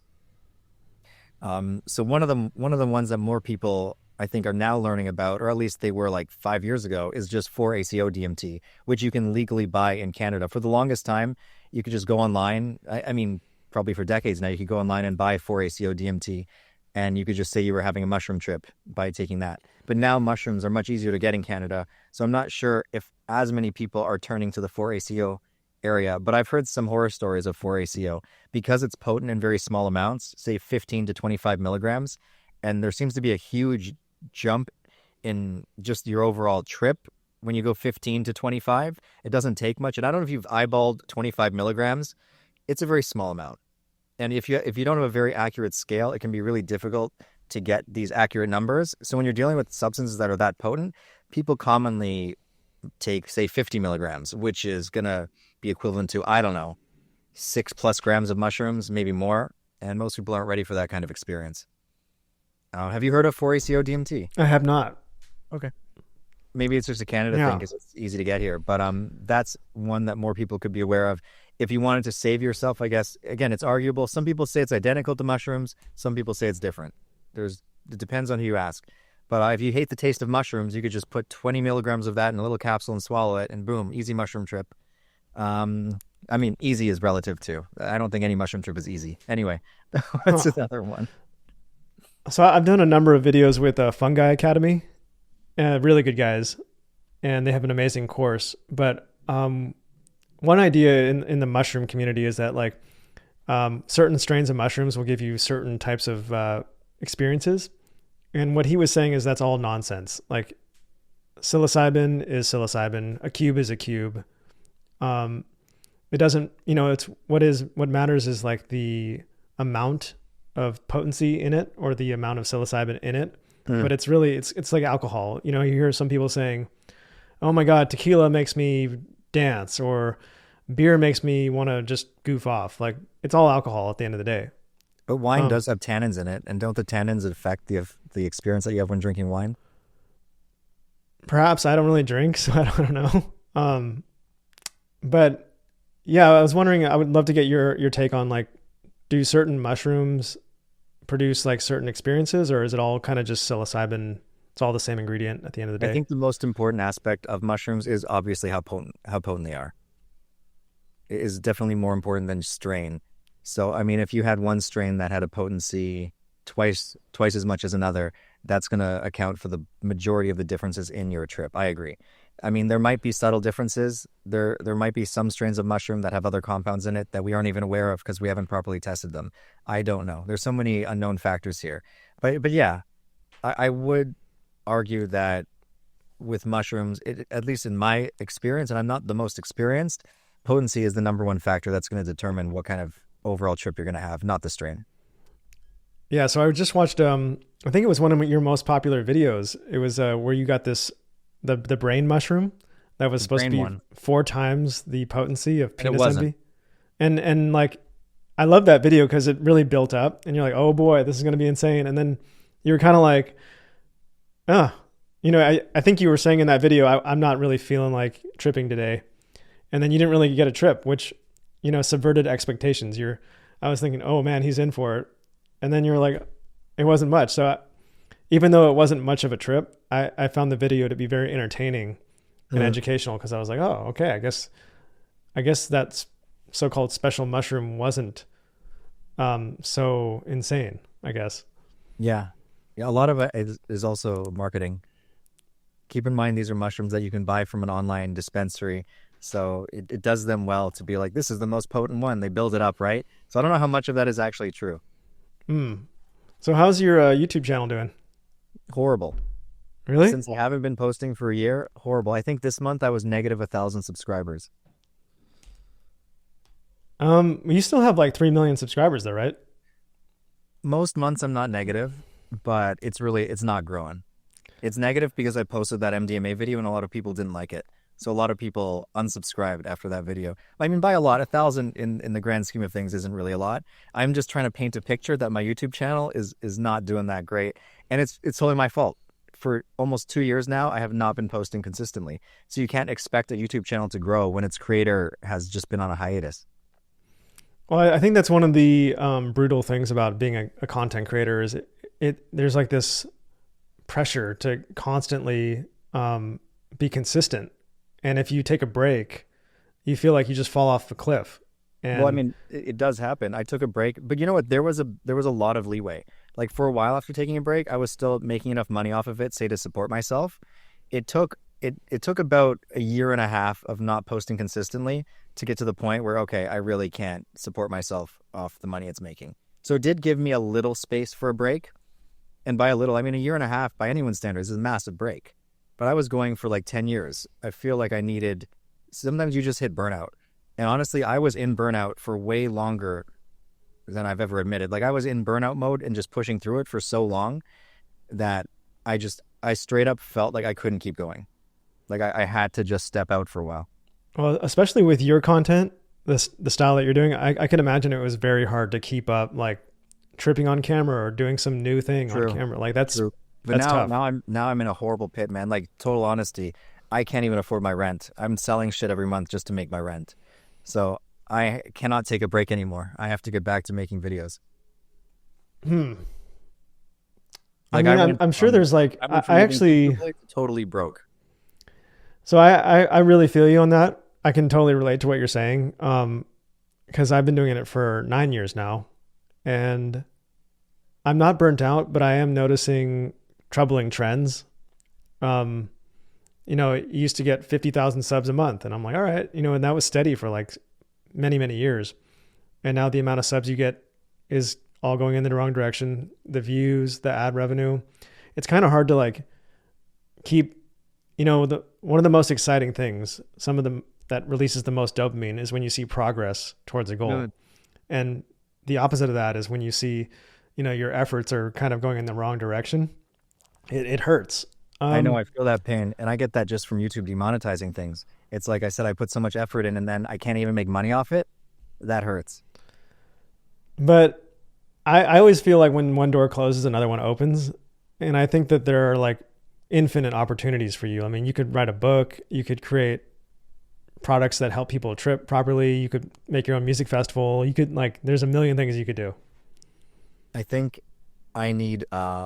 So one of the ones that more people I think are now learning about, or at least they were like 5 years ago, is just 4-ACO DMT, which you can legally buy in Canada. For the longest time, you could just go online. I mean, probably for decades now, you could go online and buy 4-ACO DMT, and you could just say you were having a mushroom trip by taking that. But now mushrooms are much easier to get in Canada, so I'm not sure if as many people are turning to the 4-ACO area, but I've heard some horror stories of 4-ACO because it's potent in very small amounts, say 15 to 25 milligrams, and there seems to be a huge jump in just your overall trip when you go 15 to 25. It doesn't take much, and I don't know if you've eyeballed 25 milligrams. It's a very small amount. And if you don't have a very accurate scale, it can be really difficult to get these accurate numbers. So when you're dealing with substances that are that potent, people commonly take, say, 50 milligrams, which is going to be equivalent to, I don't know, 6+ grams of mushrooms, maybe more. And most people aren't ready for that kind of experience. Have you heard of 4-ACO DMT? I have not. Okay. Maybe it's just a Canada thing because it's easy to get here. But that's one that more people could be aware of. If you wanted to save yourself, I guess, again, it's arguable. Some people say it's identical to mushrooms. Some people say it's different. It depends on who you ask. But if you hate the taste of mushrooms, you could just put 20 milligrams of that in a little capsule and swallow it, and boom, easy mushroom trip. I mean, easy is relative too. I don't think any mushroom trip is easy. Anyway, what's another one? So I've done a number of videos with Fungi Academy, really good guys, and they have an amazing course. But one idea in the mushroom community is that like certain strains of mushrooms will give you certain types of experiences. And what he was saying is that's all nonsense. Like psilocybin is psilocybin, a cube is a cube. It doesn't, it's what matters is like the amount of potency in it or the amount of psilocybin in it. But it's really, it's like alcohol. You hear some people saying, oh my God, tequila makes me dance, or beer makes me want to just goof off. Like it's all alcohol at the end of the day. But wine does have tannins in it. And don't the tannins affect the experience that you have when drinking wine? Perhaps. I don't really drink, so I don't know. But yeah, I was wondering, I would love to get your take on like, do certain mushrooms produce like certain experiences, or is it all kind of just psilocybin? It's all the same ingredient at the end of the day. I think the most important aspect of mushrooms is obviously how potent they are. It is definitely more important than strain. So, I mean, if you had one strain that had a potency twice as much as another, that's going to account for the majority of the differences in your trip. I agree. I mean, there might be subtle differences. There might be some strains of mushroom that have other compounds in it that we aren't even aware of because we haven't properly tested them. I don't know. There's so many unknown factors here. But yeah, I would argue that with mushrooms, at least in my experience, and I'm not the most experienced, potency is the number one factor that's going to determine what kind of overall trip you're going to have, not the strain. Yeah, so I just watched, I think it was one of your most popular videos. It was where you got the brain mushroom that was supposed to be 4 times the potency of penis envy. And like, I love that video because it really built up and you're like, oh boy, this is going to be insane. And then you were kind of like, I think you were saying in that video, I'm not really feeling like tripping today. And then you didn't really get a trip, which, subverted expectations. I was thinking, oh man, he's in for it. And then you're like, it wasn't much. So even though it wasn't much of a trip, I found the video to be very entertaining and educational because I was like, oh, okay, I guess that so-called special mushroom wasn't so insane, I guess. Yeah. A lot of it is also marketing. Keep in mind, these are mushrooms that you can buy from an online dispensary. So it does them well to be like, this is the most potent one. They build it up, right? So I don't know how much of that is actually true. So how's your YouTube channel doing? Horrible. Really? Since I haven't been posting for a year, horrible. I think this month I was negative 1,000 subscribers. You still have like 3 million subscribers though, right? Most months I'm not negative, but it's not growing. It's negative because I posted that MDMA video and a lot of people didn't like it. So a lot of people unsubscribed after that video. I mean, by a lot, 1,000 in the grand scheme of things isn't really a lot. I'm just trying to paint a picture that my YouTube channel is not doing that great. And it's totally my fault. For almost 2 years now, I have not been posting consistently. So you can't expect a YouTube channel to grow when its creator has just been on a hiatus. Well, I think that's one of the brutal things about being a content creator is there's like this pressure to constantly be consistent. And if you take a break, you feel like you just fall off the cliff. And well, I mean, it does happen. I took a break, but you know what? There was a lot of leeway. Like for a while after taking a break, I was still making enough money off of it, say to support myself. It took about a year and a half of not posting consistently to get to the point where, okay, I really can't support myself off the money it's making. So it did give me a little space for a break. And by a little, I mean a year and a half by anyone's standards is a massive break. But I was going for like 10 years. I feel like sometimes you just hit burnout. And honestly, I was in burnout for way longer than I've ever admitted. Like I was in burnout mode and just pushing through it for so long that I straight up felt like I couldn't keep going. Like I had to just step out for a while. well, especially with your content, the style that you're doing, I can imagine it was very hard to keep up, like tripping on camera or doing some new thing True. on camera. Like that's True. But that's tough. now I'm in a horrible pit, man. Like total honesty, I can't even afford my rent. I'm selling shit every month just to make my rent. So I cannot take a break anymore. I have to get back to making videos. I mean, I'm sure there's like, I actually totally broke. So I really feel you on that. I can totally relate to what you're saying. Because I've been doing it for 9 years now, and I'm not burnt out, but I am noticing troubling trends. It used to get 50,000 subs a month, and I'm like, all right, and that was steady for like many, many years. And now the amount of subs you get is all going in the wrong direction. The views, the ad revenue, it's kind of hard to like keep, one of the most exciting things, some of them that releases the most dopamine is when you see progress towards a goal. Good. And the opposite of that is when you see, your efforts are kind of going in the wrong direction. It hurts. I know, I feel that pain, and I get that just from YouTube demonetizing things. It's like I said, I put so much effort in and then I can't even make money off it. That hurts. But I always feel like when one door closes, another one opens. And I think that there are like infinite opportunities for you. I mean, you could write a book, you could create products that help people trip properly, you could make your own music festival, you could there's a million things you could do. I think I need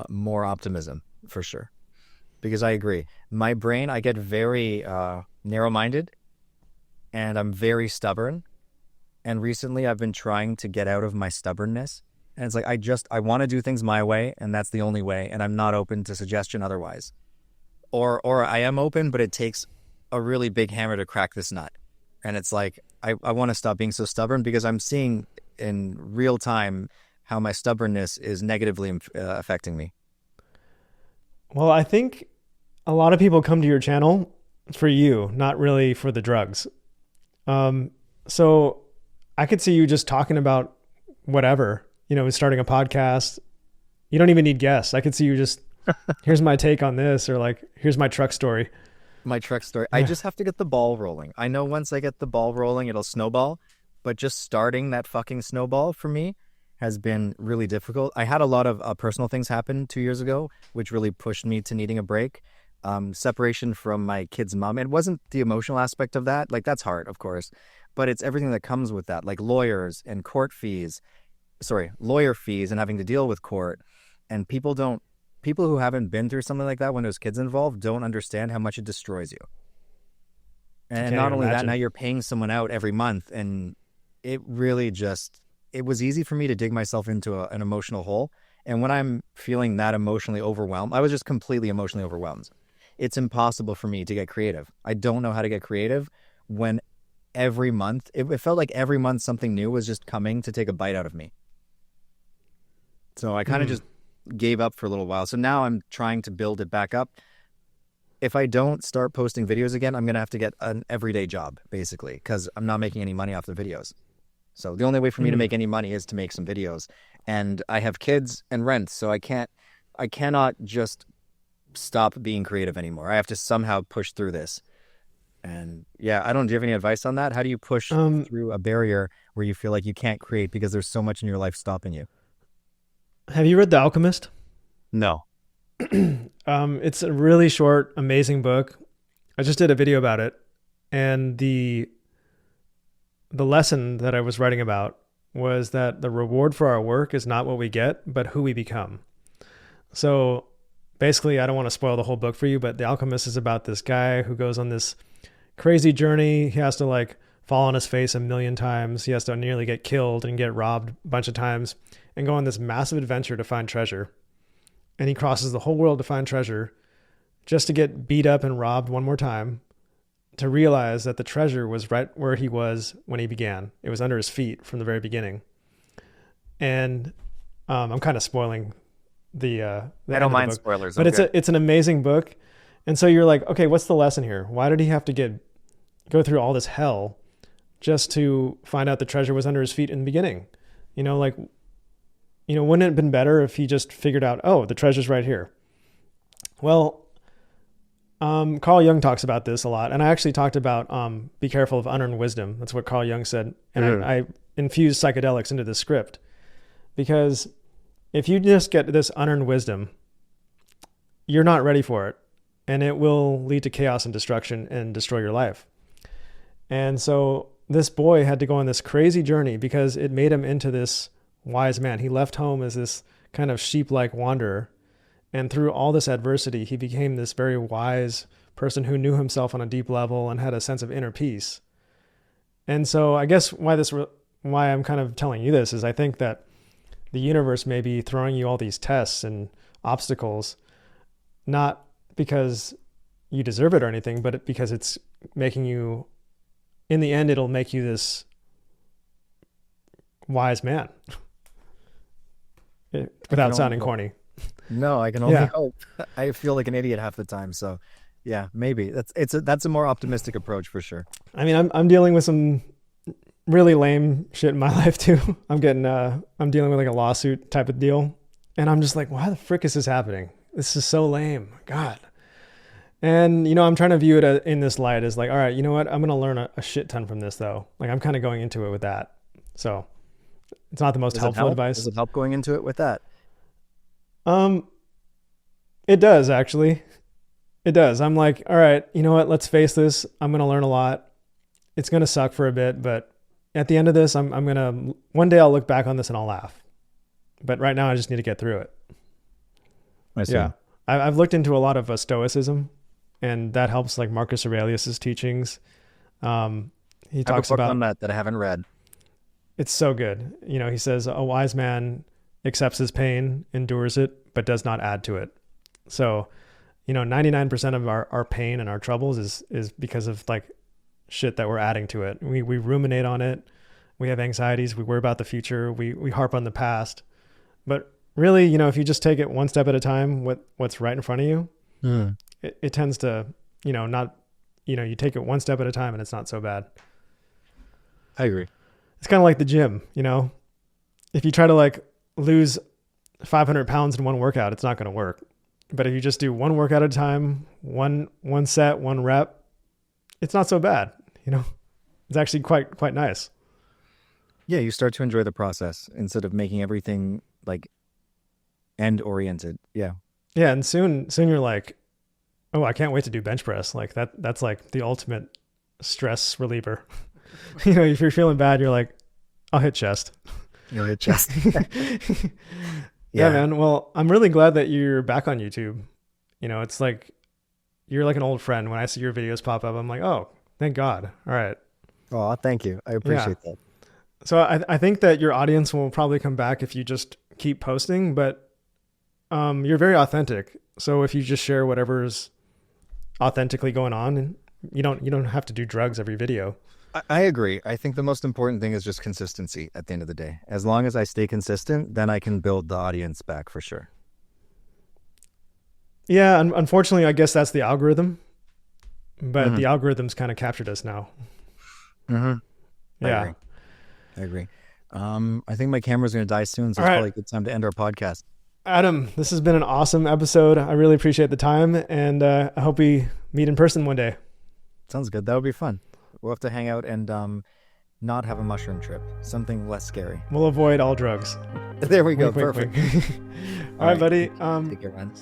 more optimism for sure. Because I agree. My brain, I get very narrow-minded and I'm very stubborn. And recently I've been trying to get out of my stubbornness. And it's like, I want to do things my way, and that's the only way. And I'm not open to suggestion otherwise. Or I am open, but it takes a really big hammer to crack this nut. And it's like, I want to stop being so stubborn because I'm seeing in real time how my stubbornness is negatively affecting me. Well, I think a lot of people come to your channel for you, not really for the drugs. So I could see you just talking about whatever, starting a podcast. You don't even need guests. I could see you just, here's my take on this, or like, here's my truck story. My truck story. I just have to get the ball rolling. I know once I get the ball rolling, it'll snowball, but just starting that fucking snowball for me has been really difficult. I had a lot of personal things happen 2 years ago, which really pushed me to needing a break. Separation from my kid's mom. It wasn't the emotional aspect of that. Like, that's hard, of course, but it's everything that comes with that, like lawyer fees and having to deal with court. And people who haven't been through something like that when there's kids involved don't understand how much it destroys you. And not only that, now you're paying someone out every month, and it really it was easy for me to dig myself into an emotional hole. And when I'm feeling that emotionally overwhelmed, I was just completely emotionally overwhelmed. It's impossible for me to get creative. I don't know how to get creative when every month, it felt like every month something new was just coming to take a bite out of me. So I kind of just gave up for a little while. So now I'm trying to build it back up. If I don't start posting videos again, I'm going to have to get an everyday job, basically, because I'm not making any money off the videos. So the only way for me to make any money is to make some videos. And I have kids and rent, so I cannot just stop being creative anymore. I have to somehow push through this. And yeah, I don't, do you have any advice on that? How do you push through a barrier where you feel like you can't create because there's so much in your life stopping you? Have you read The Alchemist? No. It's a really short, amazing book. I just did a video about it, and the lesson that I was writing about was that the reward for our work is not what we get, but who we become. So basically, I don't want to spoil the whole book for you, but The Alchemist is about this guy who goes on this crazy journey. He has to like fall on his face a million times. He has to nearly get killed and get robbed a bunch of times and go on this massive adventure to find treasure. And he crosses the whole world to find treasure just to get beat up and robbed one more time, to realize that the treasure was right where he was when he began. It was under his feet from the very beginning. And I'm kind of spoiling the I don't mind spoilers, but it's an amazing book. And so you're like, okay, what's the lesson here? Why did he have to go through all this hell just to find out the treasure was under his feet in the beginning? Like, wouldn't it have been better if he just figured out, oh, the treasure's right here? Well, Carl Jung talks about this a lot. And I actually talked about be careful of unearned wisdom. That's what Carl Jung said. And I infused psychedelics into the script, because if you just get this unearned wisdom, you're not ready for it. And it will lead to chaos and destruction and destroy your life. And so this boy had to go on this crazy journey because it made him into this wise man. He left home as this kind of sheep-like wanderer. And through all this adversity, he became this very wise person who knew himself on a deep level and had a sense of inner peace. And so I guess why I'm kind of telling you this is I think that the universe may be throwing you all these tests and obstacles, not because you deserve it or anything, but because it's making you, in the end, it'll make you this wise man. Without sounding corny. No, I can only hope. I feel like an idiot half the time. So yeah, maybe that's a more optimistic approach for sure. I mean, I'm dealing with some really lame shit in my life too. I'm dealing with like a lawsuit type of deal. And I'm just like, why the frick is this happening? This is so lame. God. And, I'm trying to view it in this light as like, all right, you know what? I'm going to learn a shit ton from this though. Like I'm kind of going into it with that. So it's not the most helpful advice. Does it help going into it with that? It does actually. It does. I'm like, all right, you know what? Let's face this. I'm going to learn a lot. It's going to suck for a bit, but at the end of this, one day I'll look back on this and I'll laugh. But right now I just need to get through it. I see. Yeah. I've looked into a lot of Stoicism, and that helps, like Marcus Aurelius's teachings. He talks about on that I haven't read. It's so good. He says a wise man accepts his pain, endures it, but does not add to it. So, 99% of our pain and our troubles is because of like shit that we're adding to it. We ruminate on it. We have anxieties. We worry about the future. We harp on the past. But really, if you just take it one step at a time, what's right in front of you, it tends to, not, you take it one step at a time and it's not so bad. I agree. It's kind of like the gym, if you try to like lose 500 pounds in one workout, it's not going to work. But if you just do one workout at a time, one set, one rep, it's not so bad. It's actually quite nice. Yeah. You start to enjoy the process instead of making everything like end oriented. Yeah. Yeah. And soon you're like, oh, I can't wait to do bench press. Like that's like the ultimate stress reliever. If you're feeling bad, you're like, I'll hit chest. You'll hit chest. Yeah, man. Well, I'm really glad that you're back on YouTube. It's like, you're like an old friend. When I see your videos pop up, I'm like, oh, thank God. All right. Oh, thank you. I appreciate that. So I think that your audience will probably come back if you just keep posting, but you're very authentic. So if you just share whatever's authentically going on, and you don't have to do drugs every video. I agree. I think the most important thing is just consistency at the end of the day. As long as I stay consistent, then I can build the audience back for sure. Yeah, unfortunately, I guess that's the algorithm. But the algorithm's kind of captured us now. Yeah. I agree. I think my camera's going to die soon, so it's probably a good time to end our podcast. Adam, this has been an awesome episode. I really appreciate the time, and I hope we meet in person one day. Sounds good. That would be fun. We'll have to hang out and not have a mushroom trip. Something less scary. We'll avoid all drugs. There we go. Wink, wink, Perfect. wink. All right, buddy. Take care, man.